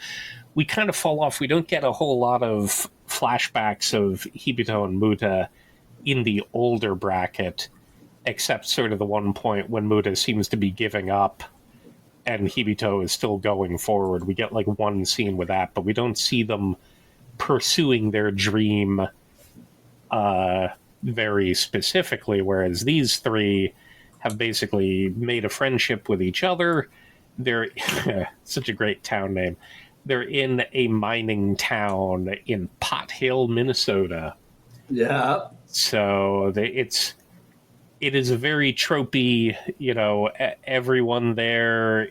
We kind of fall off. We don't get a whole lot of flashbacks of Hibito and Muta in the older bracket, except sort of the one point when Muta seems to be giving up and Hibito is still going forward. We get like one scene with that, but we don't see them pursuing their dream uh, very specifically, whereas these three have basically made a friendship with each other. They're such a great town name. They're in a mining town in Pot Hill, Minnesota. Yeah. So it is a very tropey, everyone there,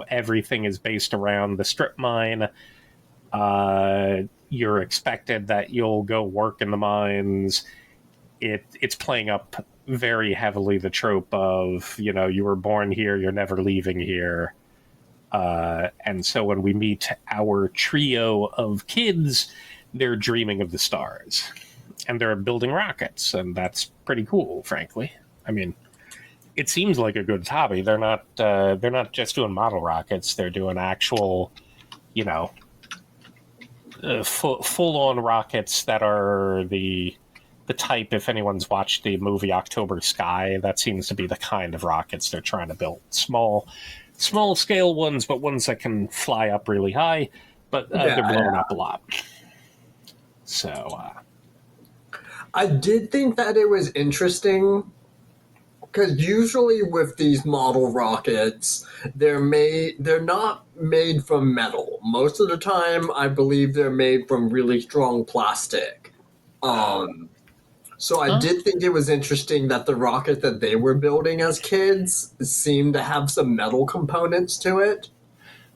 everything is based around the strip mine. You're expected that you'll go work in the mines. It's playing up very heavily the trope of, you were born here, you're never leaving here. And so when we meet our trio of kids, they're dreaming of the stars. And they're building rockets, and that's pretty cool, frankly. I mean, it seems like a good hobby. They're not just doing model rockets. They're doing actual, you know, full on rockets that are the type. If anyone's watched the movie October Sky, that seems to be the kind of rockets they're trying to build. Small scale ones, but ones that can fly up really high. But they're Yeah, blowing yeah. up a lot. So I did think that it was interesting because usually with these model rockets, they're not made from metal. Most of the time, I believe they're made from really strong plastic. Um, so I uh, did think it was interesting that the rocket that they were building as kids seemed to have some metal components to it.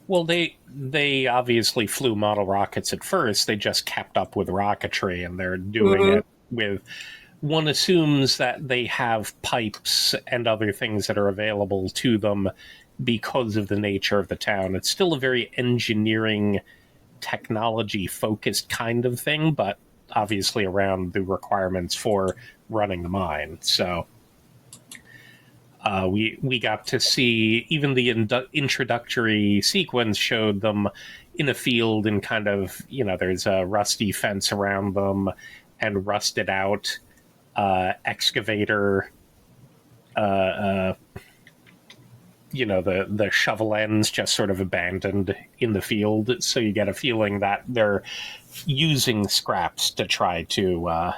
well, they obviously flew model rockets at first. They just kept up with rocketry, and they're doing Mhm. it with. One assumes that they have pipes and other things that are available to them because of the nature of the town. It's still a very engineering, technology focused kind of thing, but obviously around the requirements for running the mine. So we got to see even the introductory sequence showed them in a field and kind of, there's a rusty fence around them and rusted out excavator, the shovel ends just sort of abandoned in the field. So you get a feeling that they're using scraps to try to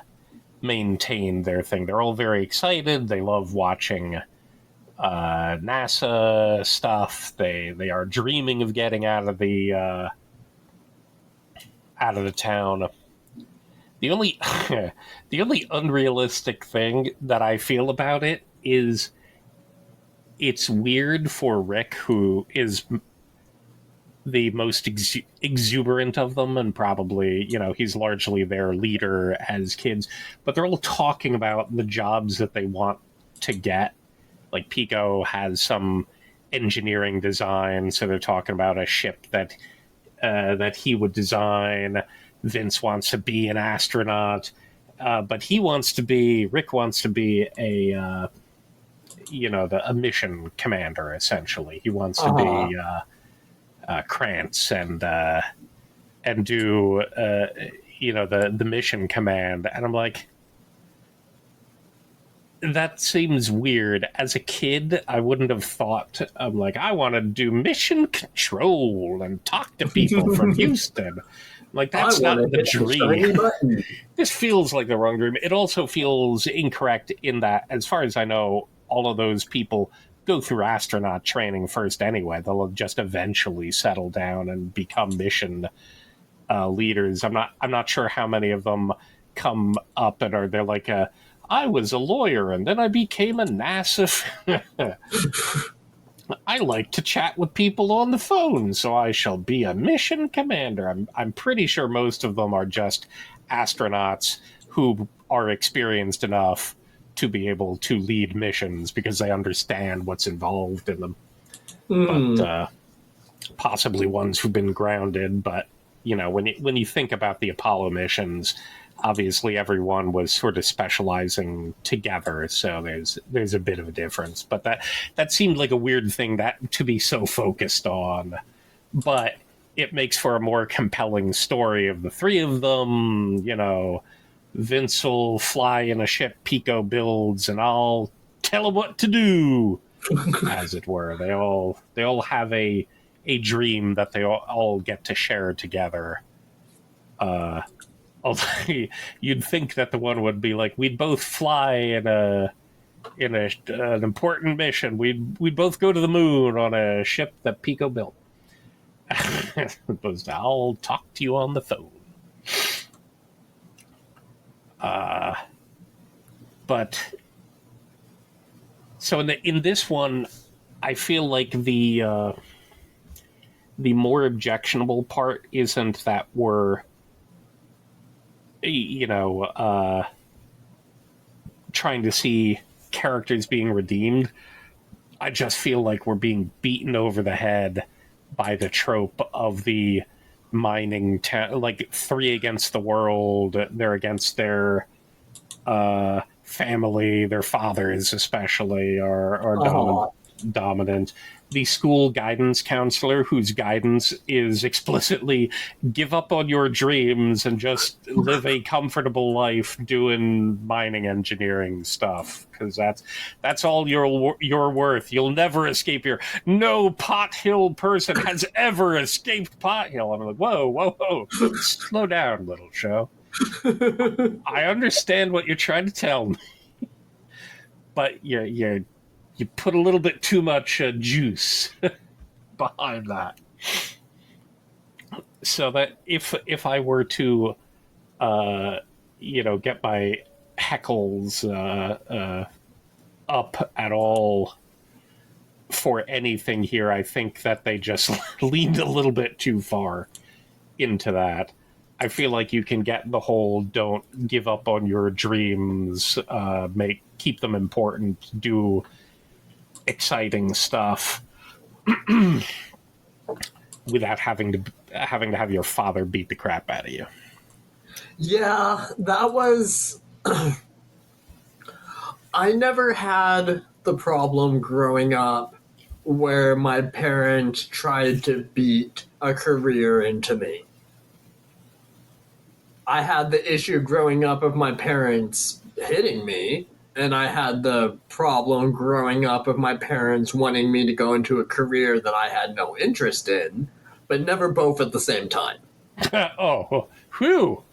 maintain their thing. They're all very excited. They love watching NASA stuff. They are dreaming of getting out of the town. The only the only unrealistic thing that I feel about it is it's weird for Rick, who is the most exuberant of them, and probably, he's largely their leader as kids, but they're all talking about the jobs that they want to get. Like, Pico has some engineering design, so they're talking about a ship that he would design. Vince wants to be an astronaut, but Rick wants to be a mission commander, essentially. He wants to be Krantz and do the mission command. And I'm like, that seems weird. As a kid, I wouldn't have thought. I'm like, I want to do mission control and talk to people from Houston. Like, that's not the dream. This feels like the wrong dream. It also feels incorrect in that, as far as I know, all of those people go through astronaut training first anyway. They'll just eventually settle down and become mission leaders. I'm not sure how many of them come up and they're like, I was a lawyer and then I became a NASA. I like to chat with people on the phone, so I shall be a mission commander. I'm pretty sure most of them are just astronauts who are experienced enough to be able to lead missions because they understand what's involved in them. But possibly ones who've been grounded. But when you think about the Apollo missions, obviously everyone was sort of specializing together, so there's a bit of a difference. But that seemed like a weird thing to be so focused on. But it makes for a more compelling story of the three of them. Vince will fly in a ship Pico builds, and I'll tell him what to do, as it were. They all have a dream that they all get to share together. Although you'd think that the one would be like, we'd both fly in an important mission. We'd both go to the moon on a ship that Pico built. Opposed to, I'll talk to you on the phone. But so in this one, I feel like the more objectionable part isn't that we're trying to see characters being redeemed. I just feel like we're being beaten over the head by the trope of the mining like three against the world. They're against their family, their fathers especially are dominant. The school guidance counselor, whose guidance is explicitly give up on your dreams and just live a comfortable life doing mining engineering stuff, because that's all you're worth. You'll never escape here. No Pot Hill person has ever escaped Pot Hill. I'm like, whoa, slow down, little show. I understand what you're trying to tell me, but you put a little bit too much juice behind that. So that if I were to, get my heckles up at all for anything here, I think that they just leaned a little bit too far into that. I feel like you can get the whole don't give up on your dreams, keep them important, do exciting stuff without having to have your father beat the crap out of you. Yeah, that was... I never had the problem growing up where my parents tried to beat a career into me. I had the issue growing up of my parents hitting me, and I had the problem growing up of my parents wanting me to go into a career that I had no interest in, but never both at the same time. Oh, whew.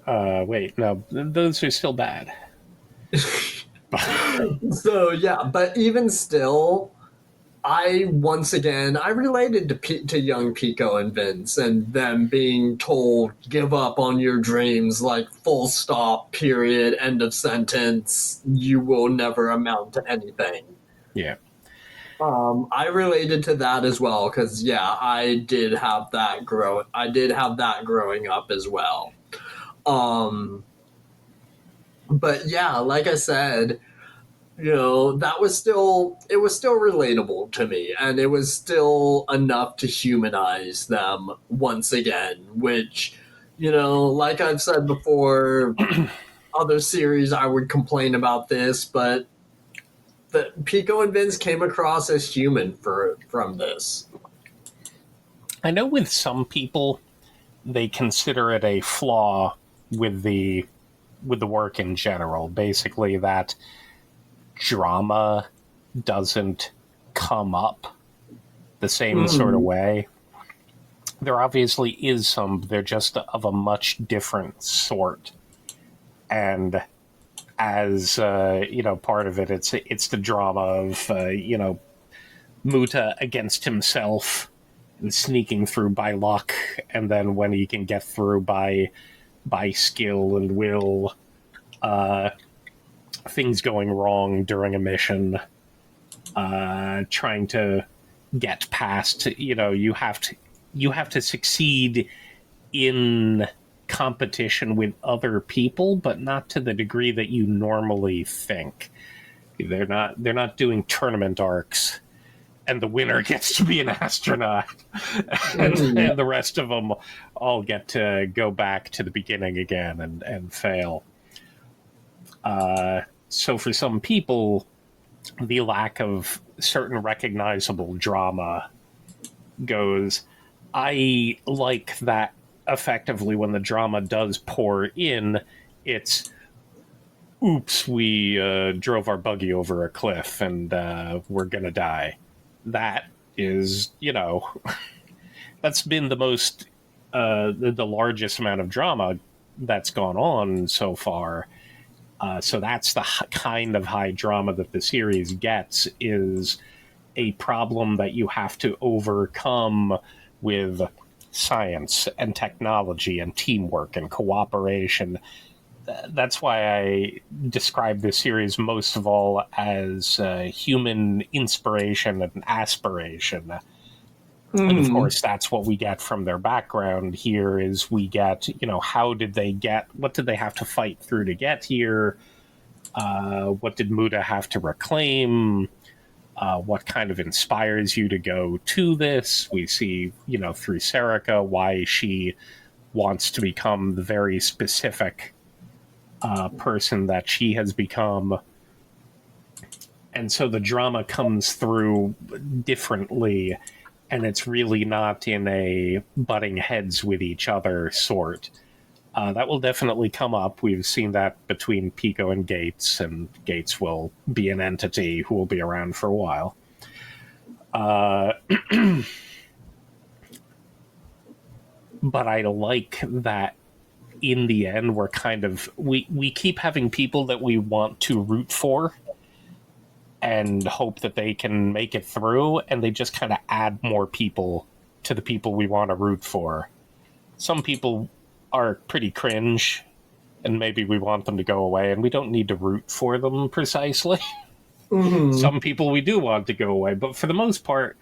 Wait, no, those are still bad. So yeah, but even still, I related to young Pico and Vince and them being told give up on your dreams, like full stop, period, end of sentence. You will never amount to anything. Yeah. I related to that as well because yeah, I did have that growing up as well. Um, but yeah, like I said, that was still relatable to me, and it was still enough to humanize them once again, which, like I've said before, other series I would complain about this, but the Pico and Vince came across as human from this. I know with some people, they consider it a flaw with the work in general. Basically, that drama doesn't come up the same sort of way. There obviously is some, they're just of a much different sort. And as part of it, it's the drama of Muta against himself and sneaking through by luck, and then when he can get through by skill and will, things going wrong during a mission, trying to get past. You have to succeed in competition with other people, but not to the degree that you normally think. They're not doing tournament arcs, and the winner gets to be an astronaut, and the rest of them all get to go back to the beginning again and fail. So for some people, the lack of certain recognizable drama goes, I like that effectively when the drama does pour in, it's, oops, we drove our buggy over a cliff and we're going to die. That is, that's been the most, the largest amount of drama that's gone on so far. So that's the kind of high drama that the series gets, is a problem that you have to overcome with science and technology and teamwork and cooperation. That's why I describe this series most of all as human inspiration and aspiration. And of course, that's what we get from their background here. Is we get, what did they have to fight through to get here? What did Muta have to reclaim? What kind of inspires you to go to this? We see, through Serica, why she wants to become the very specific person that she has become. And so the drama comes through differently, and it's really not in a butting heads with each other sort. That will definitely come up. We've seen that between Pico and Gates will be an entity who will be around for a while. But I like that in the end we're we keep having people that we want to root for and hope that they can make it through, and they just kind of add more people to the people we want to root for. Some people are pretty cringe, and maybe we want them to go away, and we don't need to root for them precisely. Some people we do want to go away, but for the most part,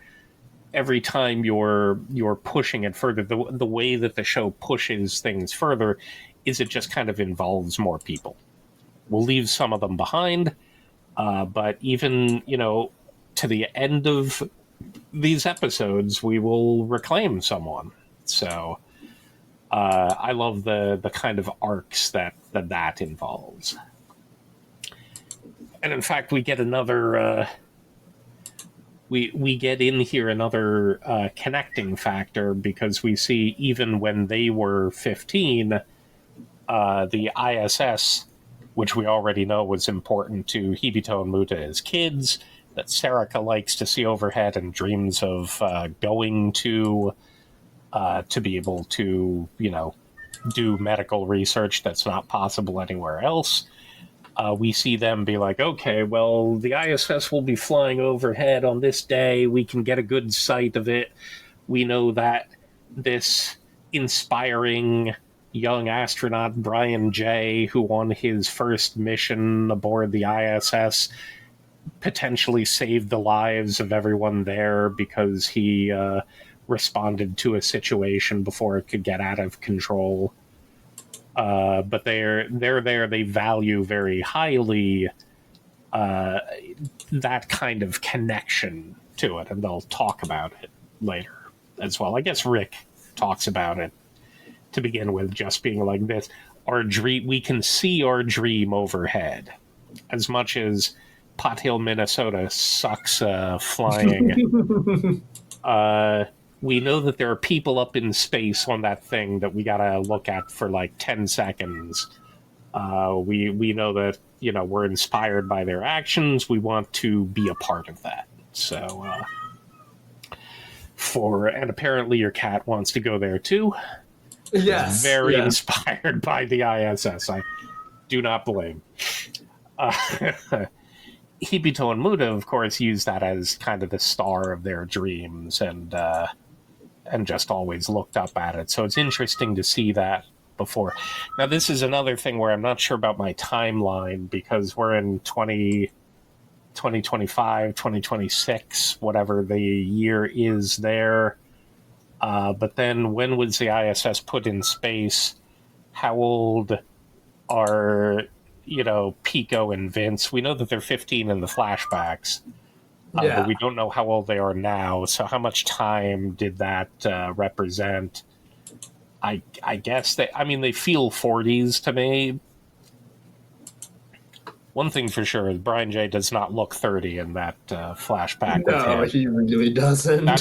every time you're pushing it further, the way that the show pushes things further is it just kind of involves more people. We'll leave some of them behind, but even, to the end of these episodes, we will reclaim someone. So I love the kind of arcs that involves. And in fact, we get another we get in here another connecting factor, because we see even when they were 15, the ISS, which we already know was important to Hibito and Muta as kids, that Serica likes to see overhead and dreams of going to be able to, do medical research that's not possible anywhere else. We see them be like, okay, well, the ISS will be flying overhead on this day. We can get a good sight of it. We know that this inspiring young astronaut, Brian J., who on his first mission aboard the ISS potentially saved the lives of everyone there because he responded to a situation before it could get out of control. But they're there. They value very highly that kind of connection to it, and they'll talk about it later as well. I guess Rick talks about it to begin with, just being like this. Our dream, we can see our dream overhead. As much as Pot Hill, Minnesota sucks flying, we know that there are people up in space on that thing that we gotta look at for like 10 seconds. We know that, we're inspired by their actions. We want to be a part of that. So, and apparently your cat wants to go there too. Yes. Very inspired by the ISS. I do not blame. Hibito and Muta, of course, use that as kind of the star of their dreams, and just always looked up at it. So it's interesting to see that before. Now, this is another thing where I'm not sure about my timeline, because we're in 2025, 2026, whatever the year is there. But then when was the ISS put in space? How old are, Pico and Vince? We know that they're 15 in the flashbacks. But we don't know how old they are now. So how much time did that represent? I guess they feel 40s to me. One thing for sure is Brian J. does not look 30 in that flashback. No, he really doesn't.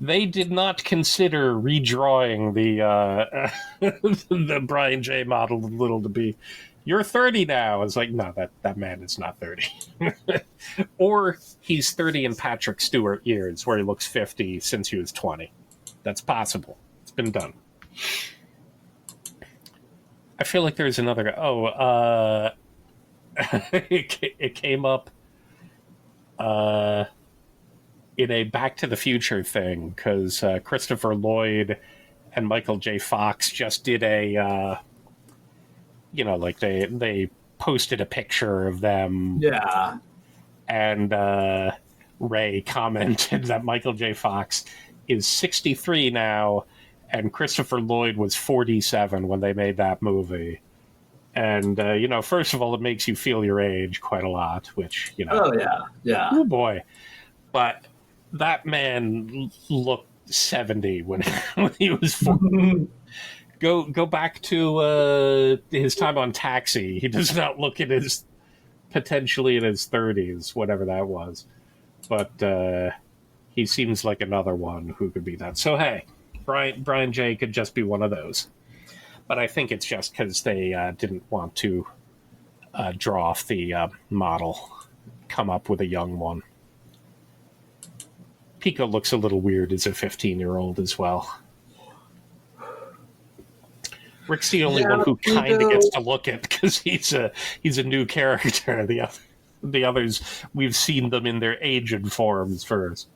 They did not consider redrawing the the Brian J. model a little to be, you're 30 now. It's like, no, that man is not 30. Or he's 30 in Patrick Stewart years, where he looks 50 since he was 20. That's possible. It's been done. I feel like there's another guy. It came up in a Back to the Future thing, because Christopher Lloyd and Michael J. Fox just did a, they posted a picture of them. Yeah. And Ray commented that Michael J. Fox is 63 now, and Christopher Lloyd was 47 when they made that movie. And, first of all, it makes you feel your age quite a lot, which, Oh, yeah. Oh, boy. But that man looked 70 when he was 40. Go back to his time on Taxi. He does not look potentially in his 30s, whatever that was. But he seems like another one who could be that. So, hey, Brian J. could just be one of those. But I think it's just because they didn't want to draw off the model, come up with a young one. Pico looks a little weird as a 15-year-old as well. Rick's the only one who kind of gets to look at, because he's a new character. The others, we've seen them in their aged forms first.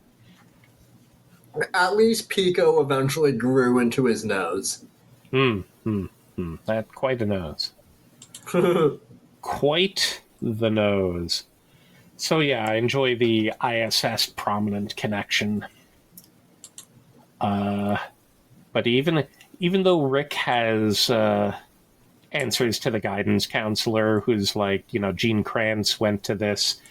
At least Pico eventually grew into his nose. That quite a nose. Quite the nose. So yeah, I enjoy the ISS prominent connection. But even though Rick has answers to the guidance counselor, who's like, Gene Kranz went to this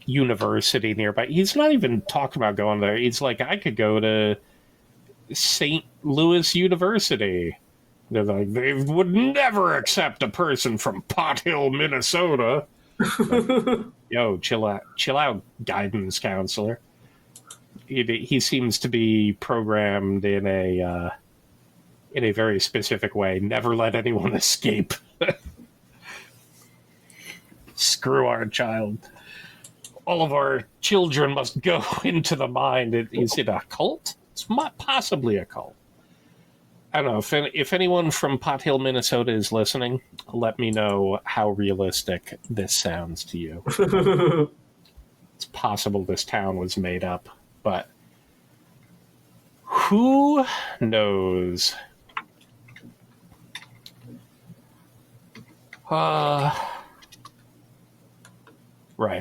university nearby. He's not even talking about going there. He's like, I could go to St. Louis University. They're like, they would never accept a person from Pot Hill, Minnesota. Yo, chill out, guidance counselor. He seems to be programmed in a very specific way. Never let anyone escape. Screw our child. All of our children must go into the mind. Is it a cult? It's possibly a cult. I don't know. If anyone from Pot Hill, Minnesota is listening, let me know how realistic this sounds to you. It's possible this town was made up, but who knows? Right,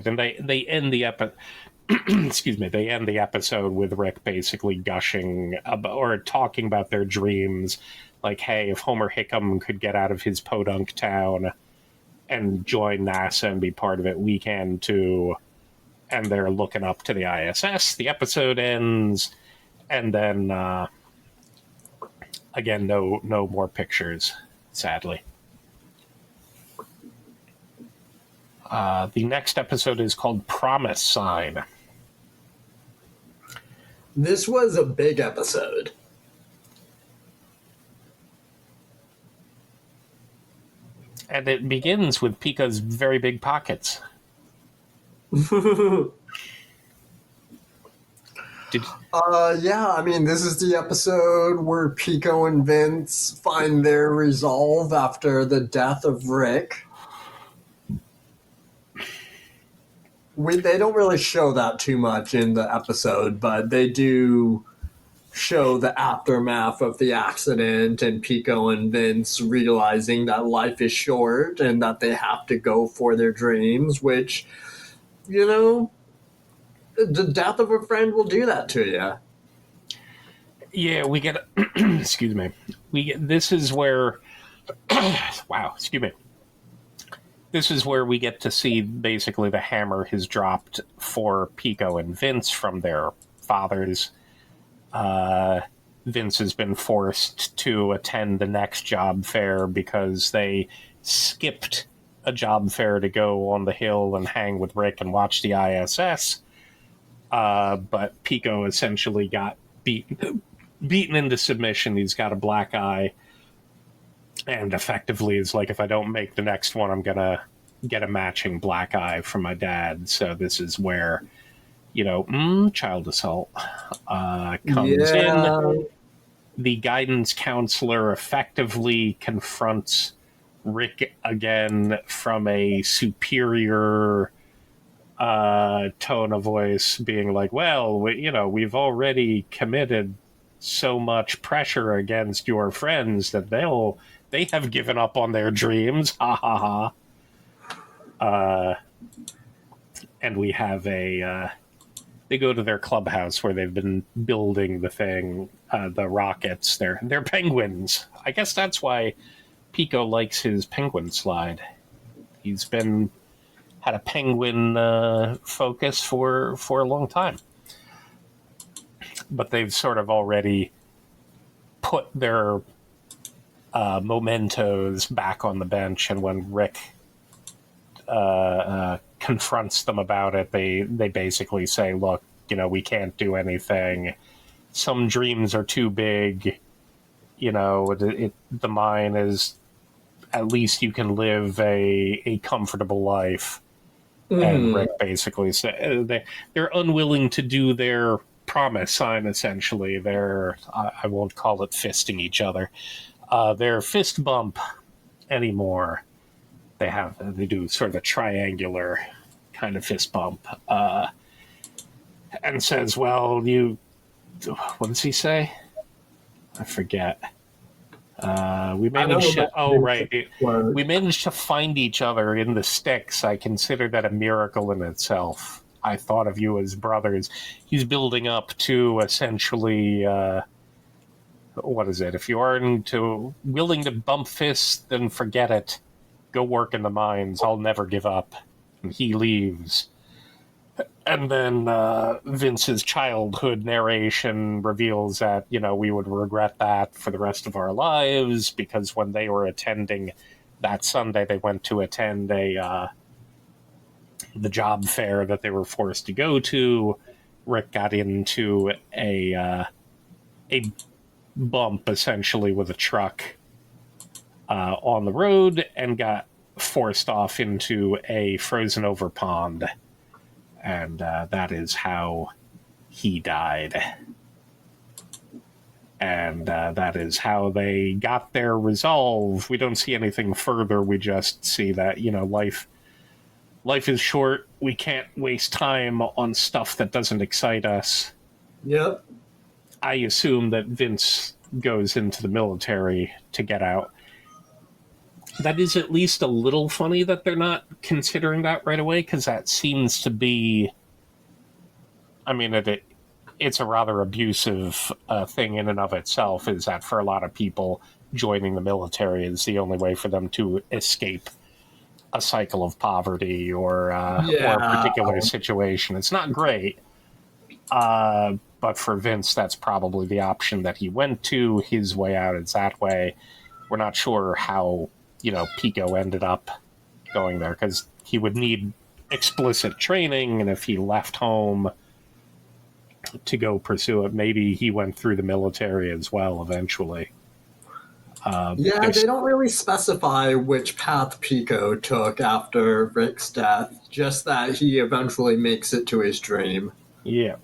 and they end the episode. Excuse me. They end the episode with Rick basically gushing about, or talking about their dreams, like, "Hey, if Homer Hickam could get out of his podunk town and join NASA and be part of it, we can too." And they're looking up to the ISS. The episode ends, and then again, no more pictures, sadly. The next episode is called Promise Sign. This was a big episode. And it begins with Pico's very big pockets. Yeah, I mean, this is the episode where Pico and Vince find their resolve after the death of Rick. They don't really show that too much in the episode, but they do show the aftermath of the accident and Pico and Vince realizing that life is short and that they have to go for their dreams, which, you know, the death of a friend will do that to you. Yeah, we get... excuse me. This is where... wow, excuse me. This is where we get to see basically the hammer has dropped for Pico and Vince from their fathers. Vince has been forced to attend the next job fair because they skipped a job fair to go on the hill and hang with Rick and watch the ISS. But Pico essentially got beaten into submission. He's got a black eye. And effectively is like, if I don't make the next one, I'm going to get a matching black eye from my dad. So this is where, child assault comes in. The guidance counselor effectively confronts Rick again from a superior tone of voice, being like, well, we've already committed so much pressure against your friends that they have given up on their dreams. Ha ha ha. And we have they go to their clubhouse where they've been building the thing, the rockets. They're penguins. I guess that's why Pico likes his penguin slide. He's had a penguin focus for a long time. But they've sort of already put their mementos back on the bench, and when Rick confronts them about it, they basically say, look, we can't do anything. Some dreams are too big. The mine is, at least you can live a comfortable life. And Rick basically said they're unwilling to do their promise sign, essentially. I won't call it fisting each other. Their fist bump anymore. They do sort of a triangular kind of fist bump, and says, well, what does he say? I forget. We managed to find each other in the sticks. I consider that a miracle in itself. I thought of you as brothers. He's building up to essentially, what is it? If you aren't willing to bump fists, then forget it. Go work in the mines. I'll never give up. And he leaves. And then Vince's childhood narration reveals that, we would regret that for the rest of our lives, because when they were attending that Sunday, they went to attend the job fair that they were forced to go to, Rick got into a bump, essentially, with a truck on the road and got forced off into a frozen over pond. And that is how he died. And that is how they got their resolve. We don't see anything further. We just see that, life is short. We can't waste time on stuff that doesn't excite us. Yep. I assume that Vince goes into the military to get out. That is at least a little funny that they're not considering that right away, because that seems to be... I mean, it's a rather abusive thing in and of itself, is that for a lot of people, joining the military is the only way for them to escape a cycle of poverty or a particular situation. It's not great, but for Vince, that's probably the option that he went to. His way out is that way. We're not sure how, Pico ended up going there, because he would need explicit training, and if he left home to go pursue it, maybe he went through the military as well eventually. They don't really specify which path Pico took after Rick's death, just that he eventually makes it to his dream. Yeah.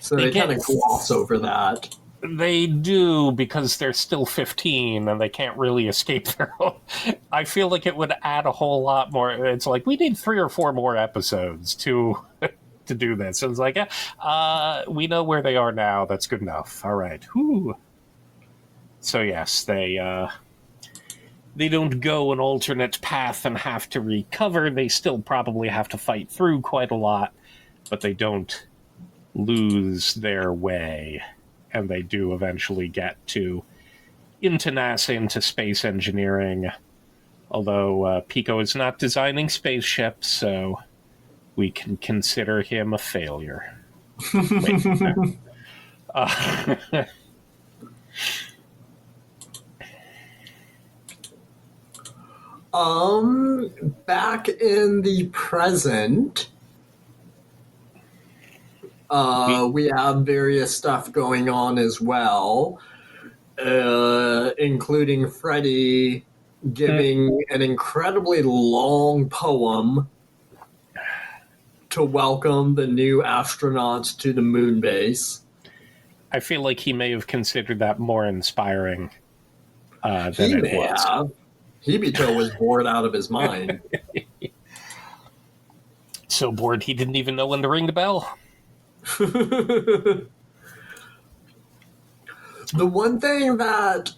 So they kind of gloss over that. They do, because they're still 15 and they can't really escape their own. I feel like it would add a whole lot more. It's like, we need 3 or 4 more episodes to do this. And it's like, we know where they are now. That's good enough. All right. Whew. So yes, they don't go an alternate path and have to recover. They still probably have to fight through quite a lot, but they don't lose their way. And they do eventually get into NASA, into space engineering. Although Pico is not designing spaceships, so we can consider him a failure. Wait, no. Back in the present, we have various stuff going on as well, including Freddy giving an incredibly long poem to welcome the new astronauts to the moon base. I feel like he may have considered that more inspiring than it was. Hibito was bored out of his mind. So bored he didn't even know when to ring the bell. The one thing that...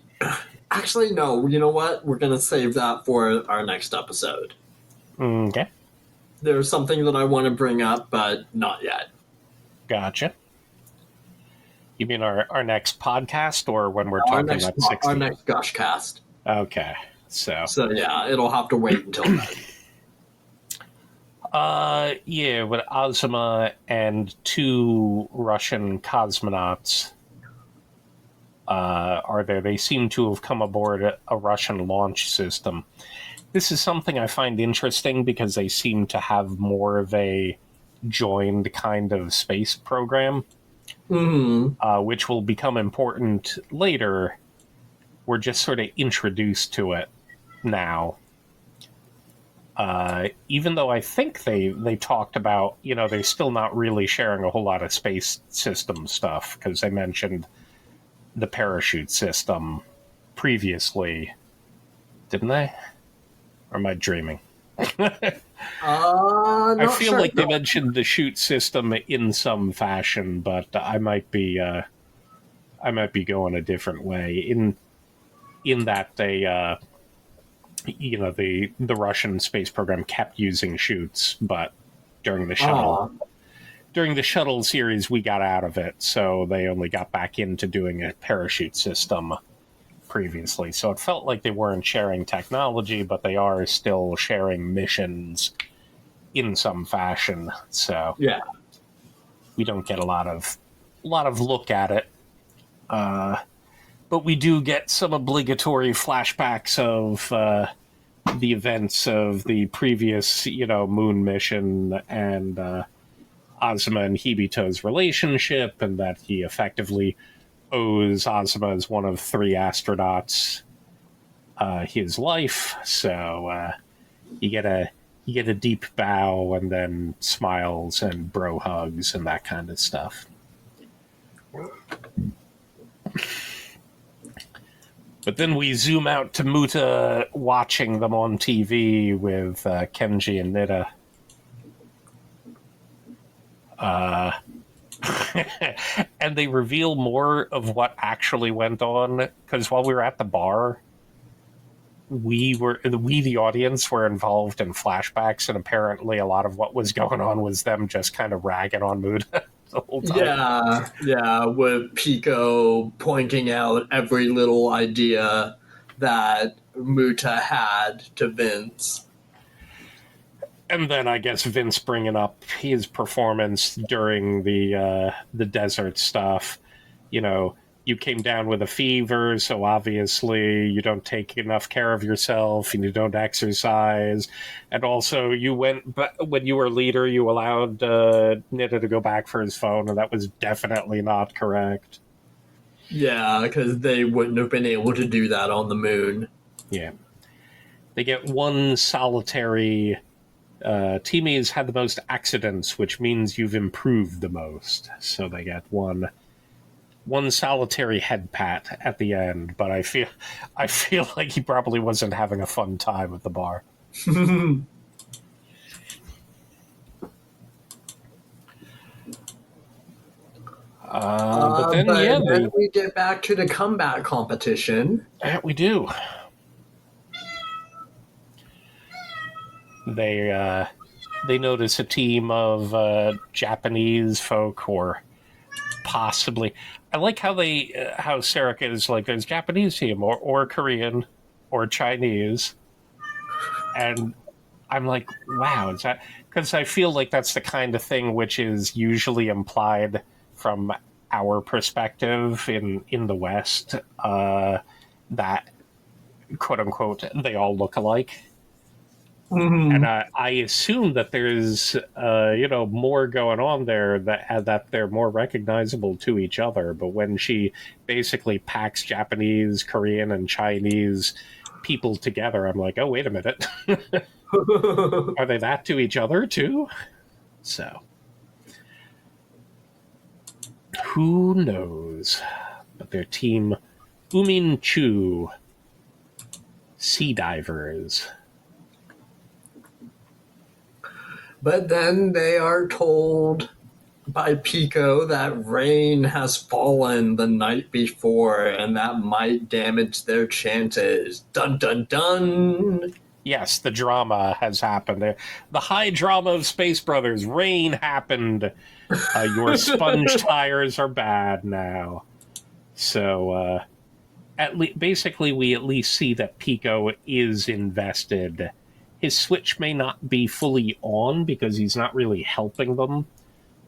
Actually, no, you know what? We're going to save that for our next episode. Okay. There's something that I want to bring up, but not yet. Gotcha. You mean our next podcast, or when we're talking about 60? Our next Gushcast. Okay. So yeah, it'll have to wait until then. Yeah, with Ozma and 2 Russian cosmonauts are there. They seem to have come aboard a Russian launch system. This is something I find interesting because they seem to have more of a joined kind of space program, which will become important later. We're just sort of introduced to it now. Even though I think they talked about, they're still not really sharing a whole lot of space system stuff, because they mentioned the parachute system previously, didn't they? Or am I dreaming? I feel like they mentioned the chute system in some fashion, but I might be going a different way. In that they, the Russian space program kept using chutes, but during the shuttle series, we got out of it, so they only got back into doing a parachute system previously. So it felt like they weren't sharing technology, but they are still sharing missions in some fashion. So yeah, we don't get a lot of look at it. But we do get some obligatory flashbacks of the events of the previous, moon mission, and Azuma and Hibito's relationship, and that he effectively owes Azuma as one of 3 astronauts his life. So you get a deep bow and then smiles and bro hugs and that kind of stuff. But then we zoom out to Muta watching them on TV with Kenji and Nida. And they reveal more of what actually went on, because while we were at the bar, we, the audience, were involved in flashbacks, and apparently a lot of what was going on was them just kind of ragging on Muta the whole time. Yeah, with Pico pointing out every little idea that Muta had to Vince. And then I guess Vince bringing up his performance during the desert stuff. You know, you came down with a fever, so obviously you don't take enough care of yourself and you don't exercise. And also, when you were leader, you allowed Nita to go back for his phone, and that was definitely not correct. Yeah, because they wouldn't have been able to do that on the moon. Yeah. They get one solitary... teammates had the most accidents, which means you've improved the most. So they get one solitary head pat at the end, but I feel like he probably wasn't having a fun time at the bar. But then we get back to the comeback competition. We do. They notice a team of Japanese folk, or possibly. I like how Sarika is like, there's Japanese team or Korean or Chinese, and I'm like, wow, is that, because I feel like that's the kind of thing which is usually implied from our perspective in the West, that quote unquote they all look alike. Mm-hmm. And I assume that there's, more going on there, that they're more recognizable to each other. But when she basically packs Japanese, Korean, and Chinese people together, I'm like, oh, wait a minute. Are they that to each other, too? So, who knows? But their team, Umin Chu, Sea Divers. But then they are told by Pico that rain has fallen the night before, and that might damage their chances. Dun, dun, dun! Yes, the drama has happened. The high drama of Space Brothers. Rain happened. Your sponge tires are bad now. So, basically, we at least see that Pico is invested. His switch may not be fully on because he's not really helping them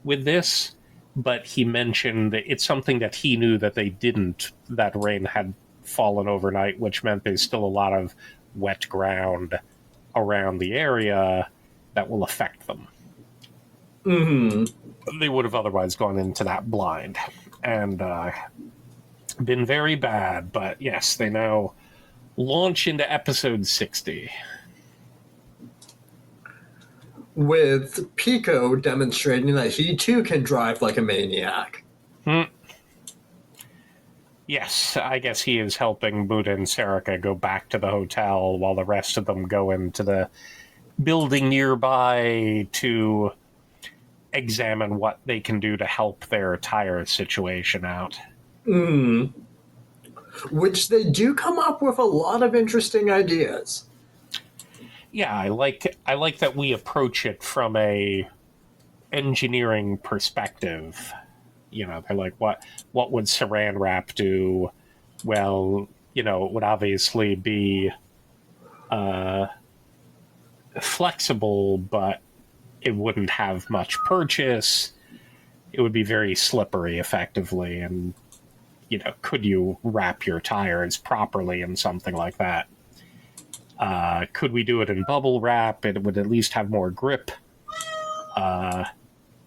with this, but he mentioned that it's something that he knew that they didn't, that rain had fallen overnight, which meant there's still a lot of wet ground around the area that will affect them. Mm-hmm. They would have otherwise gone into that blind and been very bad, but yes, they now launch into episode 60. With Pico demonstrating that he too can drive like a maniac. Yes, I guess he is helping Buddha and Sarika go back to the hotel while the rest of them go into the building nearby to examine what they can do to help their tire situation out. Which they do come up with a lot of interesting ideas. Yeah, I like that we approach it from a engineering perspective. You know, they're like, what would Saran wrap do? Well, it would obviously be flexible, but it wouldn't have much purchase. It would be very slippery, effectively, and could you wrap your tires properly in something like that? Could we do it in bubble wrap? It would at least have more grip.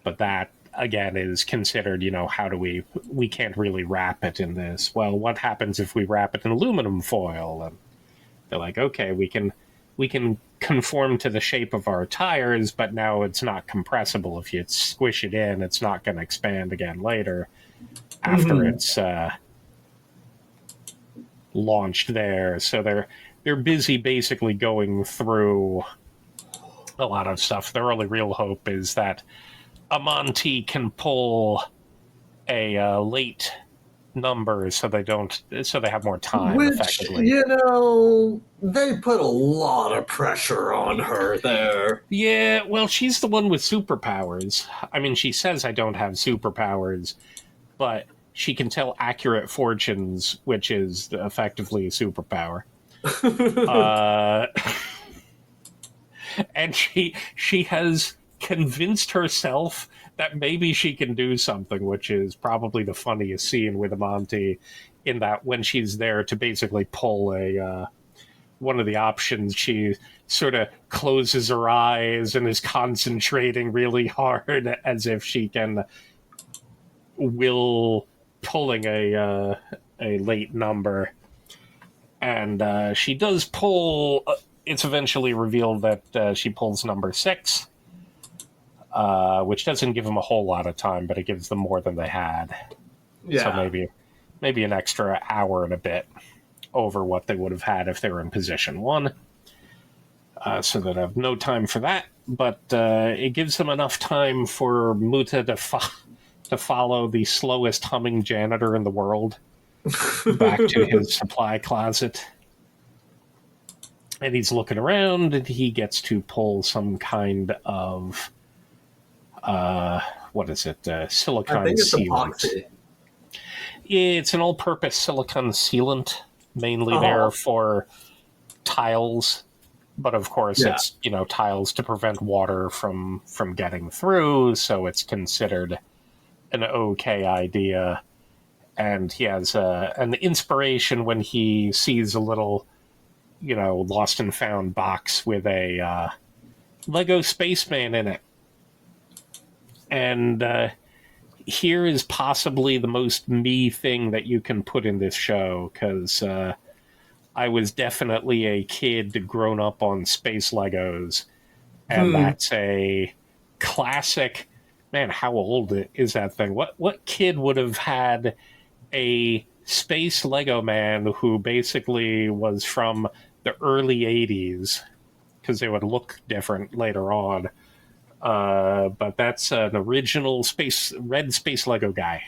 But that, again, is considered, how do we can't really wrap it in this. Well, what happens if we wrap it in aluminum foil? And they're like, okay, we can conform to the shape of our tires, but now it's not compressible. If you squish it in, it's not going to expand again later after Hmm. it's launched there. So they're busy basically going through a lot of stuff. Their only real hope is that Amonte can pull a late number so they have more time Which, effectively. they put a lot of pressure on her there. Yeah, well, she's the one with superpowers. I mean, she says I don't have superpowers, but she can tell accurate fortunes, which is effectively a superpower. Uh, and she has convinced herself that maybe she can do something, which is probably the funniest scene with Amonte, in that when she's there to basically pull a one of the options, she sort of closes her eyes and is concentrating really hard as if she can will pulling a late number, and she does pull. It's eventually revealed that she pulls number 6, which doesn't give them a whole lot of time, but it gives them more than they had. So Yeah. maybe an extra hour and a bit over what they would have had if they were in position 1. So they'd have no time for that, but it gives them enough time for Muta to follow the slowest humming janitor in the world back to his supply closet. And he's looking around, and he gets to pull some kind of what is it? I Silicon think it's sealant. epoxy. It's an all-purpose silicon sealant, mainly there Oh, for tiles. But of course, yeah. it's tiles to prevent water from getting through, so it's considered an okay idea. And he has an inspiration when he sees a little, lost and found box with a Lego spaceman in it. And here is possibly the most me thing that you can put in this show, because I was definitely a kid grown up on space Legos, and Hmm. that's a classic. Man, how old is that thing? What kid would have had a space Lego man who basically was from the early '80s? Because they would look different later on. But that's an original red space Lego guy,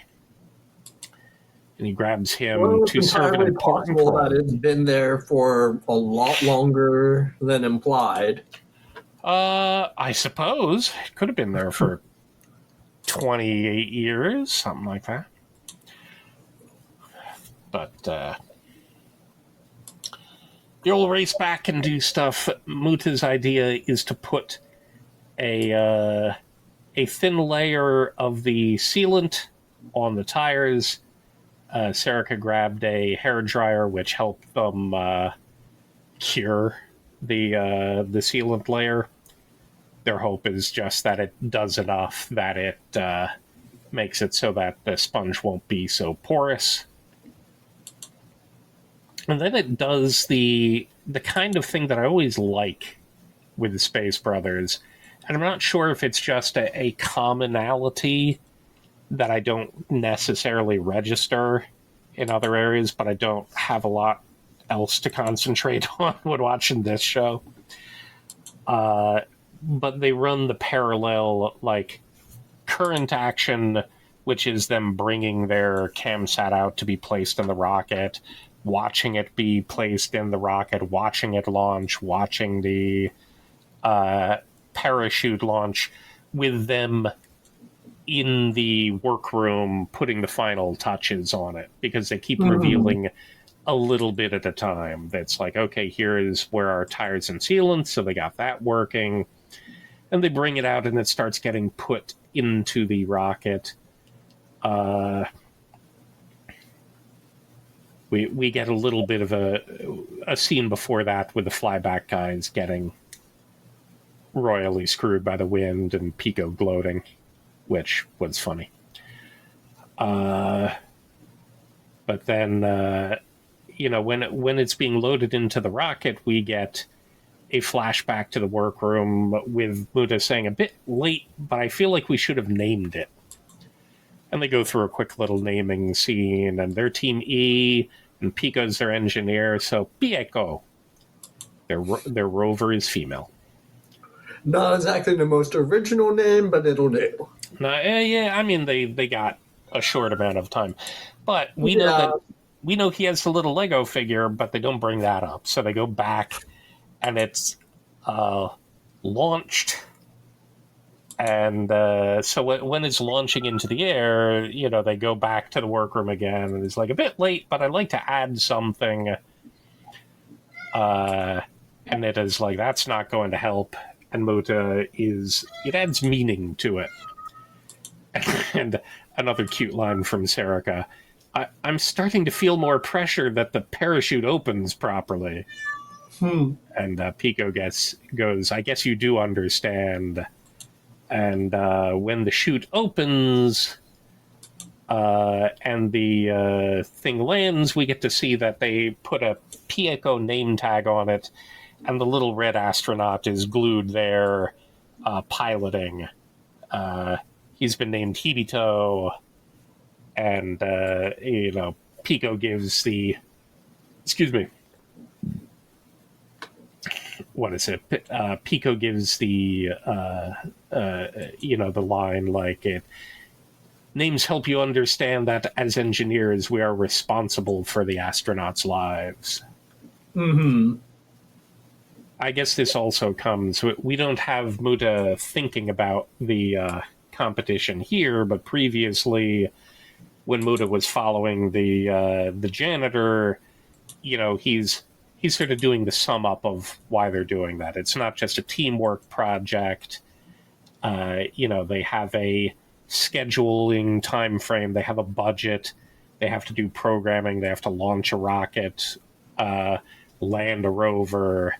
and he grabs him Well, it's to serve an entirely important possible that role. it's been there for a lot longer than implied. I suppose it could have been there for 28 years, something like that. But they'll race back and do stuff. Muta's idea is to put a thin layer of the sealant on the tires. Serica grabbed a hair dryer, which helped them cure the sealant layer. Their hope is just that it does enough that it makes it so that the sponge won't be so porous. And then it does the kind of thing that I always like with the Space Brothers. And I'm not sure if it's just a commonality that I don't necessarily register in other areas, but I don't have a lot else to concentrate on when watching this show. But they run the parallel, like, current action, which is them bringing their camsat out to be placed in the rocket, watching it be placed in the rocket, watching it launch, watching the parachute launch, with them in the workroom putting the final touches on it, because they keep Hmm. revealing a little bit at a time. That's like, okay, here is where our tires and sealants, so they got that working. And they bring it out, and it starts getting put into the rocket. We get a little bit of a scene before that with the flyback guys getting royally screwed by the wind and Pico gloating. which was funny. But then, when it's being loaded into the rocket, we get a flashback to the workroom with Muda saying a bit late, but I feel like we should have named it. And they go through a quick little naming scene, and they're Team E, and Pico's their engineer, so Pieko. Their rover is female. Not exactly the most original name, but it'll do. Yeah, I mean, they got a short amount of time. But we know he has the little Lego figure, but they don't bring that up. So they go back, and it's launched. And so when it's launching into the air, they go back to the workroom again, and it's like a bit late, but I'd like to add something. And it is like, that's not going to help. And Muta it adds meaning to it. And another cute line from Serica. I'm starting to feel more pressure that the parachute opens properly. And Pico goes, I guess you do understand. And when the chute opens and the thing lands, we get to see that they put a Pieko name tag on it, and the little red astronaut is glued there piloting. He's been named Hibito, and Pico gives the... Excuse me. What is it? Pico gives the the line like it. Names help you understand that as engineers, we are responsible for the astronauts' lives. Mm-hmm. I guess this also comes. We don't have Muta thinking about the competition here, but previously, when Muta was following the janitor, he's sort of doing the sum up of why they're doing that. It's not just a teamwork project. They have a scheduling time frame. They have a budget. They have to do programming. They have to launch a rocket, land a rover,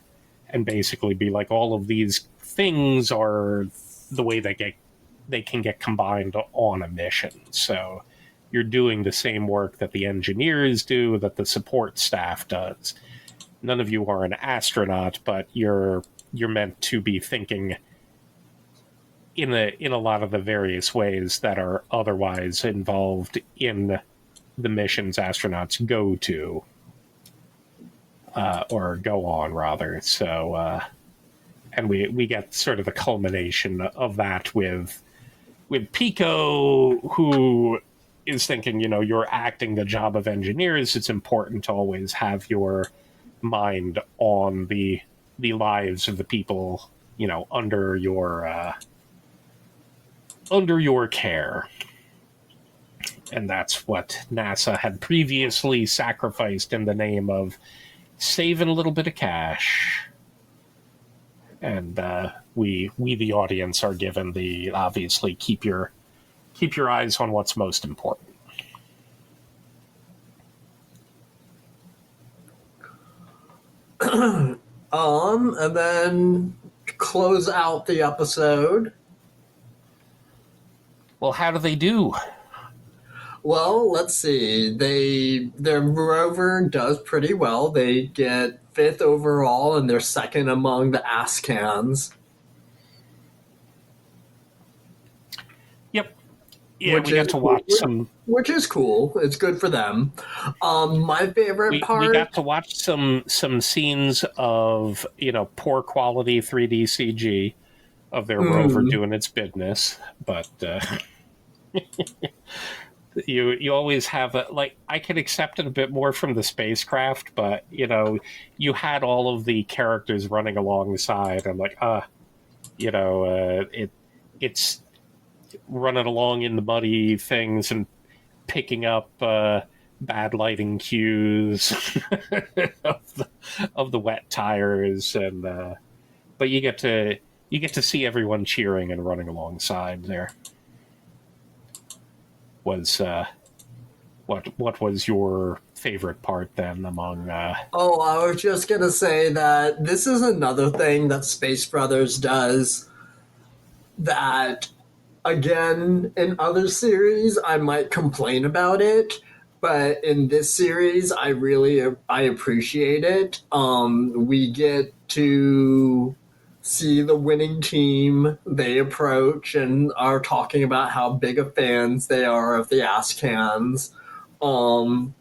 and basically be like, all of these things are the way they can get combined on a mission. So you're doing the same work that the engineers do, that the support staff does. None of you are an astronaut, but you're meant to be thinking in a lot of the various ways that are otherwise involved in the missions astronauts go to, or go on, rather. So, and we get sort of the culmination of that with Pico, who is thinking, you're acting the job of engineers. It's important to always have your mind on the lives of the people, under your care. And that's what NASA had previously sacrificed in the name of saving a little bit of cash. And we the audience are given the, obviously, keep your eyes on what's most important. And then to close out the episode. Well, how do they do? Well, let's see. Their rover does pretty well. They get 5th overall, and they're second among the ASCANs. Yep. Yeah, we got to watch some... Which is cool. It's good for them. My favorite part... We got to watch some scenes of, poor quality 3D CG of their rover doing its business, but... You always have I could accept it a bit more from the spacecraft, but you had all of the characters running alongside. I'm like, it's running along in the muddy things and picking up bad lighting cues of the wet tires, and but you get to see everyone cheering and running alongside there. Was what was your favorite part then among Oh, I was just gonna say that this is another thing that Space Brothers does that Again, in other series, I might complain about it, but in this series, I appreciate it. We get to see the winning team. They approach and are talking about how big of fans they are of the Ass Cans. Um,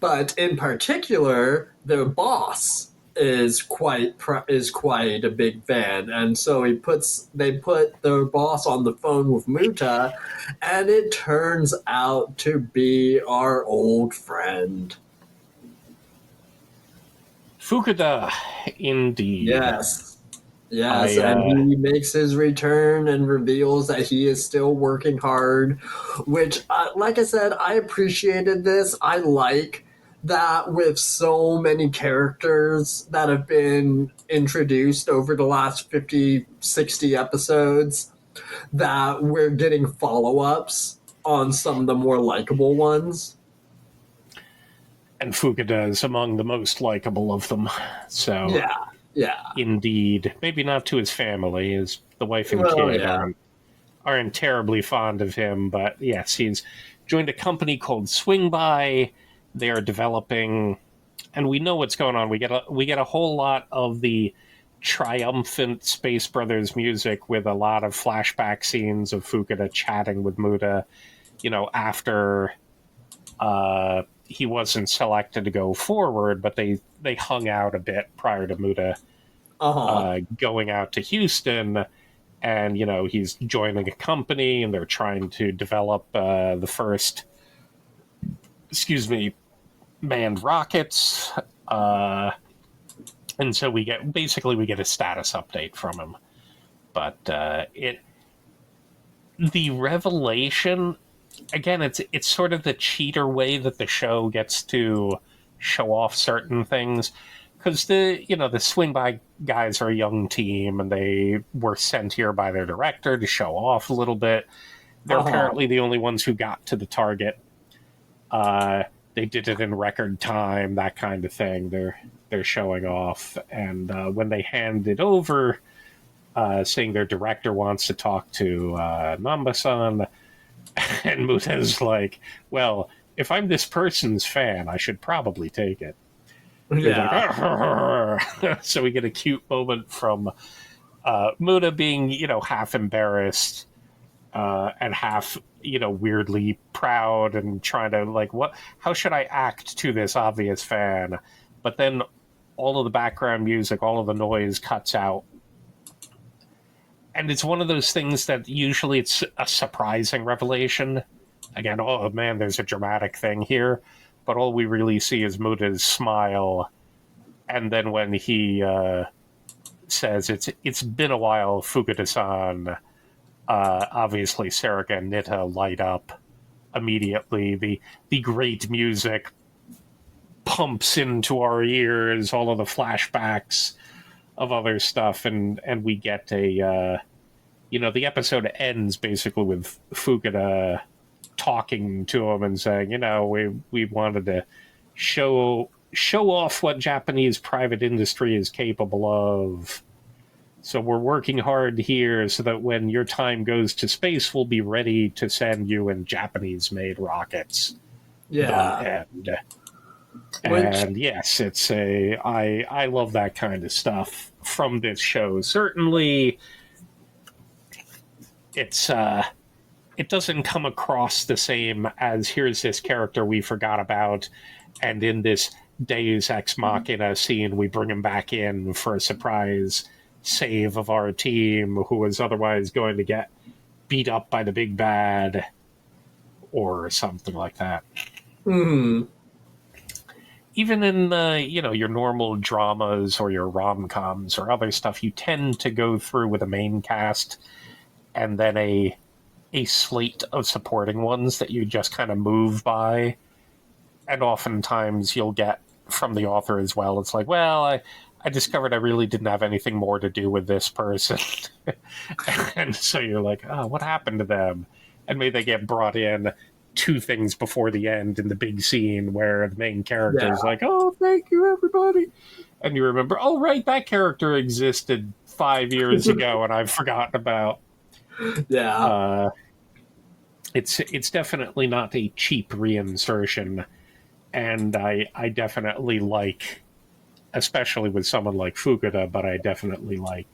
but in particular, their boss is quite a big fan, and so they put their boss on the phone with Muta, and it turns out to be our old friend. Fukuda, indeed. Yes. Yes, I and he makes his return and reveals that he is still working hard, which, like I said, I appreciated this. I like that with so many characters that have been introduced over the last 50, 60 episodes, that we're getting follow ups on some of the more likable ones. and Fukuda is among the most likable of them. So, Yeah, yeah. indeed, maybe not to his family, as the wife and Well, kid yeah. aren't terribly fond of him. But yes, he's joined a company called Swing By. They are developing, and we know what's going on. We get a whole lot of the triumphant Space Brothers music with a lot of flashback scenes of Fukuda chatting with Muda. After he wasn't selected to go forward, but they hung out a bit prior to Muda Uh huh. going out to Houston, and he's joining a company, and they're trying to develop the first, excuse me, manned rockets. And so we get a status update from him, but the revelation again, it's sort of the cheater way that the show gets to show off certain things, because the Swing By guys are a young team, and they were sent here by their director to show off a little bit. They're Uh huh. apparently the only ones who got to the target. They did it in record time, that kind of thing. They're showing off, and when they hand it over, saying their director wants to talk to Namba-san, and Muta's like, well, if I'm this person's fan, I should probably take it. He's like, Yeah. so we get a cute moment from Muta being, half embarrassed and half, weirdly proud, and trying to like, how should I act to this obvious fan? But then all of the background music, all of the noise cuts out. And it's one of those things that usually it's a surprising revelation. Again, oh man, there's a dramatic thing here. But all we really see is Muta's smile. And then when he says, it's been a while, Fukuda-san, obviously Serika and Nita light up immediately. The great music pumps into our ears, all of the flashbacks of other stuff, and we get a the episode ends basically with Fukuda talking to him and saying, we wanted to show off what Japanese private industry is capable of. So we're working hard here so that when your time goes to space, we'll be ready to send you in Japanese-made rockets. The Yeah. end. Which, And yes, I love that kind of stuff from this show. Certainly, it doesn't come across the same as here's this character we forgot about, and in this Deus Ex Machina scene, we bring him back in for a surprise save of our team who was otherwise going to get beat up by the big bad or something like that. mm, Even in your normal dramas or your rom-coms or other stuff, you tend to go through with a main cast and then a slate of supporting ones that you just kind of move by, and oftentimes you'll get from the author as well. It's like, well, I discovered I really didn't have anything more to do with this person. And so you're like, oh, what happened to them? And maybe they get brought in two things before the end in the big scene where the main character yeah. is like, oh, thank you, everybody. And you remember, oh, right, that character existed 5 years ago and I've forgotten about. Yeah. Uh, it's definitely not a cheap reinsertion, and I definitely like, especially with someone like Fukuda, but I definitely like,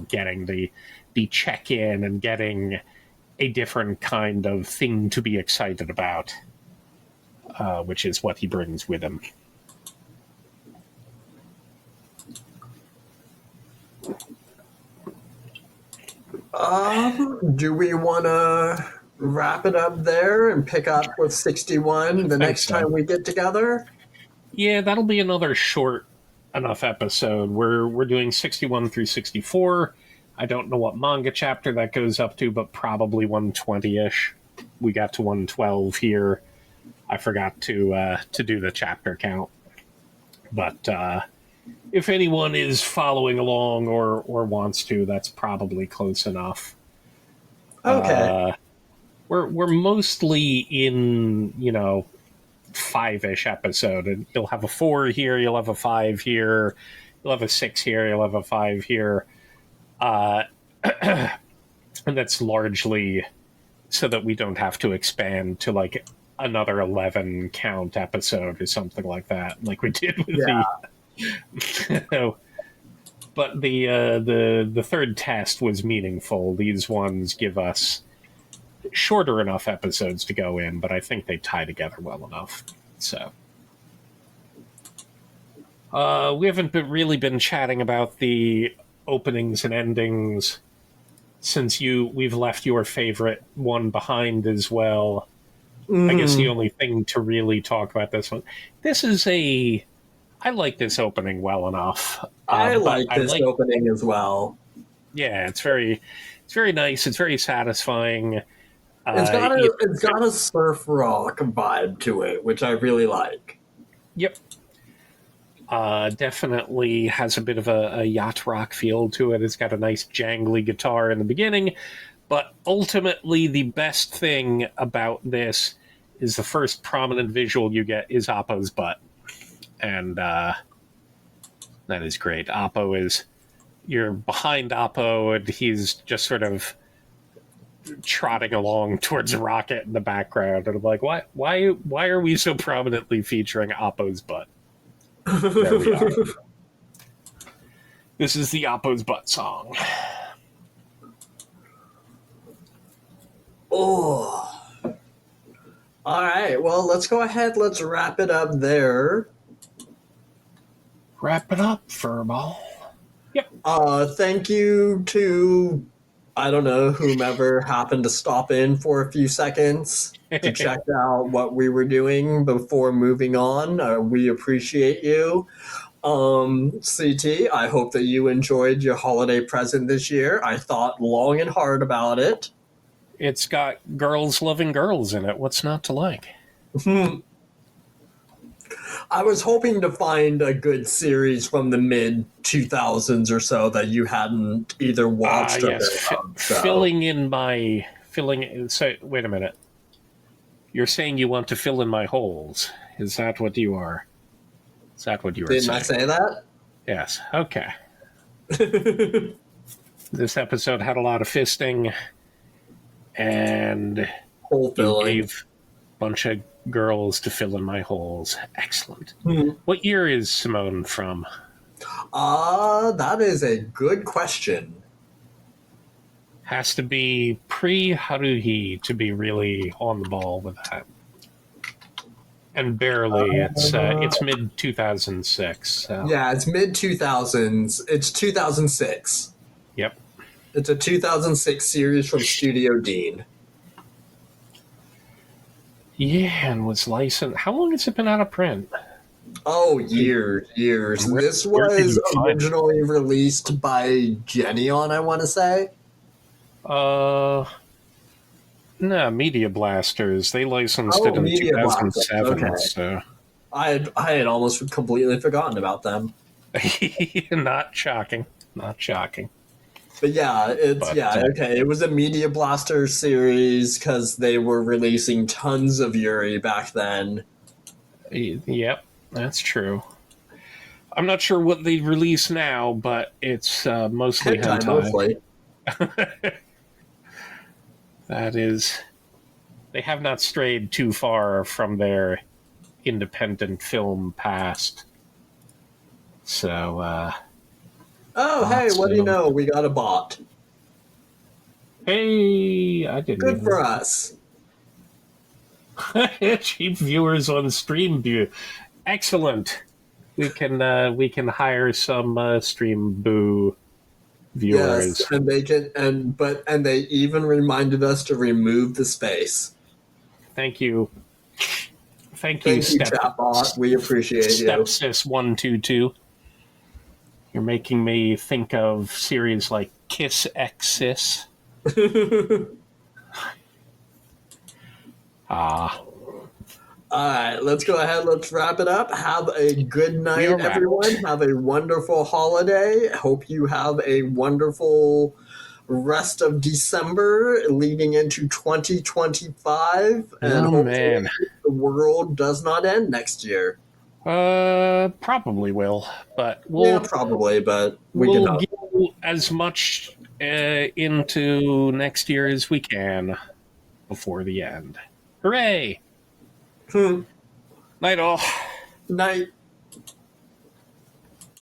getting the check in and getting a different kind of thing to be excited about, which is what he brings with him. Do we want to wrap it up there and pick up with 61 I the think next so. time we get together? Yeah, that'll be another short enough episode. We're doing 61 through 64. I don't know what manga chapter that goes up to, but probably 120-ish. We got to 112 here. I forgot to do the chapter count. But if anyone is following along or wants to, that's probably close enough. Okay. We're mostly in, 5-ish episode, and you'll have a 4 here, you'll have a 5 here, you'll have a 6 here, you'll have a 5 here, and that's largely so that we don't have to expand to like another 11 count episode or something like that, like we did with Yeah. the but the third test was meaningful. These ones give us shorter enough episodes to go in, but I think they tie together well enough. So we haven't really been chatting about the openings and endings since we've left your favorite one behind as well. I guess the Mhm. only thing to really talk about this one, I like this opening well enough, I but like I this like, opening as well. yeah, it's very nice. It's very satisfying. It's got It, a it's got a surf rock vibe to it, which I really like. yep, definitely has a bit of a yacht rock feel to it. It's got a nice jangly guitar in the beginning, but ultimately the best thing about this is the first prominent visual you get is Appo's butt, and that is great. You're behind Appo, and he's just sort of trotting along towards a rocket in the background, and I'm like, why are we so prominently featuring Appo's butt? There we are. This is the Appo's butt song. Oh. All right. Well, let's go ahead. Let's wrap it up there. Wrap it up, Furball. Yep. Thank you to, I don't know, whomever happened to stop in for a few seconds to check out what we were doing before moving on. We appreciate you. CT, I hope that you enjoyed your holiday present this year. I thought long and hard about it. It's got girls loving girls in it. What's not to like? I was hoping to find a good series from the mid 2000s or so that you hadn't either watched or Yes. heard of. So. So, wait a minute. You're saying you want to fill in my holes. Is that what you are? Is that what you are Didn't I saying? say that? Yes. Okay. This episode had a lot of fisting, and Hole you filling. gave a bunch of girls to fill in my holes. Excellent. Hmm. What year is Simone from? That is a good question. Has to be pre-Haruhi to be really on the ball with that. And barely. It's mid 2006. So. Yeah, it's mid 2000s. It's 2006. Yep. It's a 2006 series from Studio Dean. Yeah, and was licensed. How long has it been out of print? Oh, years. This Where did was you find it? originally released by Genion, I want to say. No, Media Blasters. They licensed it in Media Blasters. 2007. Okay. So, I had almost completely forgotten about them. not shocking. Not shocking. But yeah, But, okay. It was a Media Blaster series because they were releasing tons of Yuri back then. Yep, that's true. I'm not sure what they release now, but it's mostly hentai. Mostly. That is, they have not strayed too far from their independent film past. So, Oh, hey, what do you know? We got a bot. Hey, I didn't Good even... for us. Cheap viewers on Stream View. Excellent. We can hire some Stream Boo viewers. Yes, and they can and they even reminded us to remove the space. Thank you. Thank you, Thank you, chatbot. We appreciate you. Stepsis122. You're making me think of series like Kiss X Ah. All right, let's go ahead. Let's wrap it up. Have a good night, everyone. Have a wonderful holiday. Hope you have a wonderful rest of December leading into 2025. And hopefully the world does not end next year. Probably will, but we'll probably, but we'll get as much into next year as we can before the end. Hooray! Night all. Night.